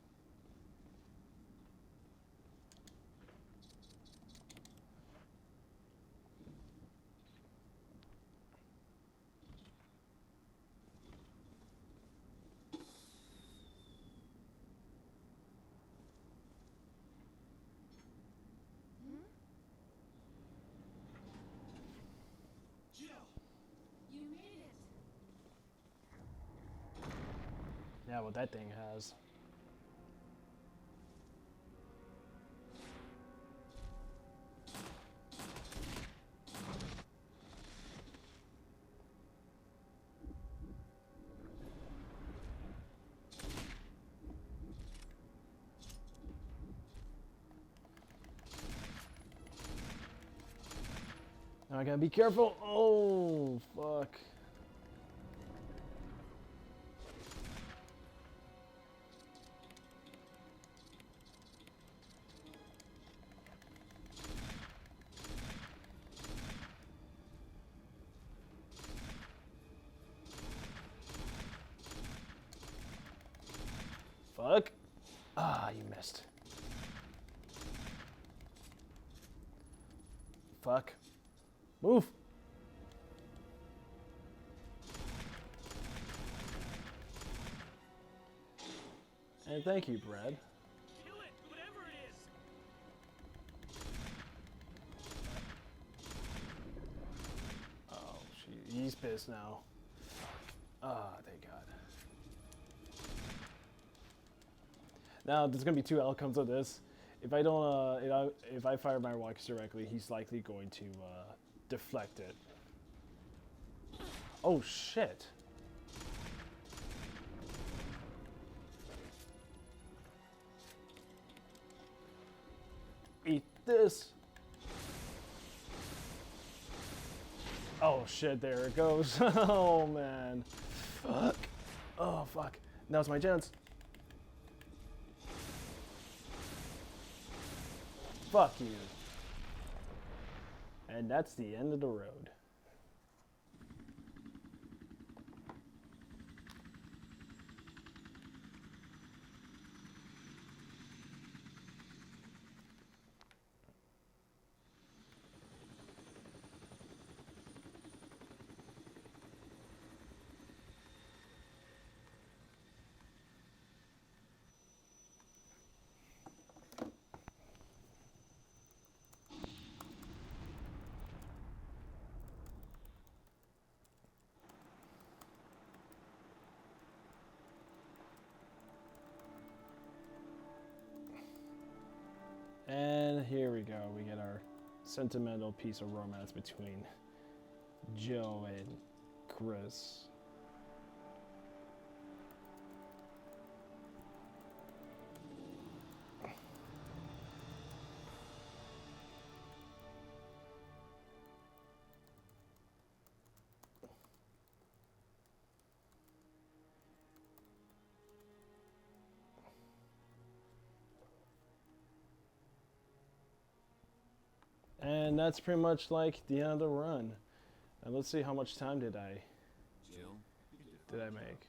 Jill! You made it! Yeah, what that thing has. Now I gotta be careful. Oh, fuck. Fuck. Ah, you missed. Fuck. Move. And thank you, Brad. Kill it, whatever it is. Oh, he's pissed now. Ah, thank God. Now, there's gonna be two outcomes of this. If I don't, if I fire my rockets directly, he's likely going to deflect it. Oh shit! Eat this! Oh shit! There it goes. Oh man! Fuck! Oh fuck! Now's my chance. Fuck you. And that's the end of the road. And here we go. We get our sentimental piece of romance between Joe and Chris. And that's pretty much like the end of the run. And let's see how much time did I make.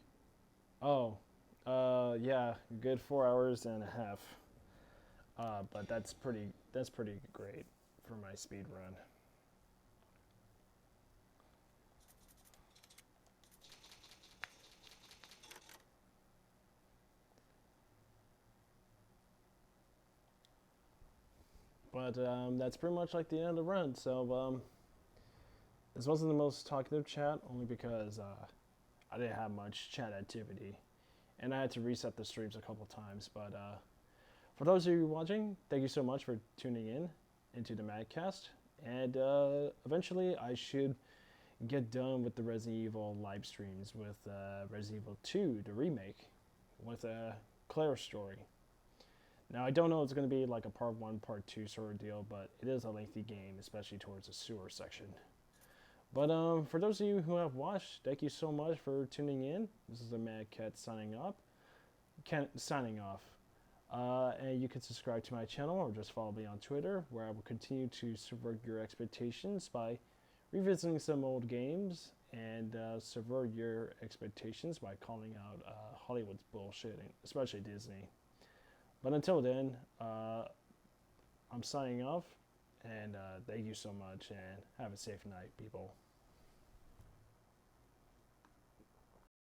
Oh, yeah, good 4 hours and a half. But that's pretty great for my speed run. But that's pretty much like the end of the run. So this wasn't the most talkative chat, only because I didn't have much chat activity, and I had to reset the streams a couple times. But for those of you watching, thank you so much for tuning in into the MadCAST, and eventually I should get done with the Resident Evil live streams with Resident Evil 2, the remake, with Claire's story. Now, I don't know if it's going to be like a part 1, part 2 sort of deal, but it is a lengthy game, especially towards the sewer section. But for those of you who have watched, thank you so much for tuning in. This is the MadCat signing off. And you can subscribe to my channel or just follow me on Twitter, where I will continue to subvert your expectations by revisiting some old games and subvert your expectations by calling out Hollywood's bullshit, especially Disney. But until then, I'm signing off, and thank you so much, and have a safe night, people.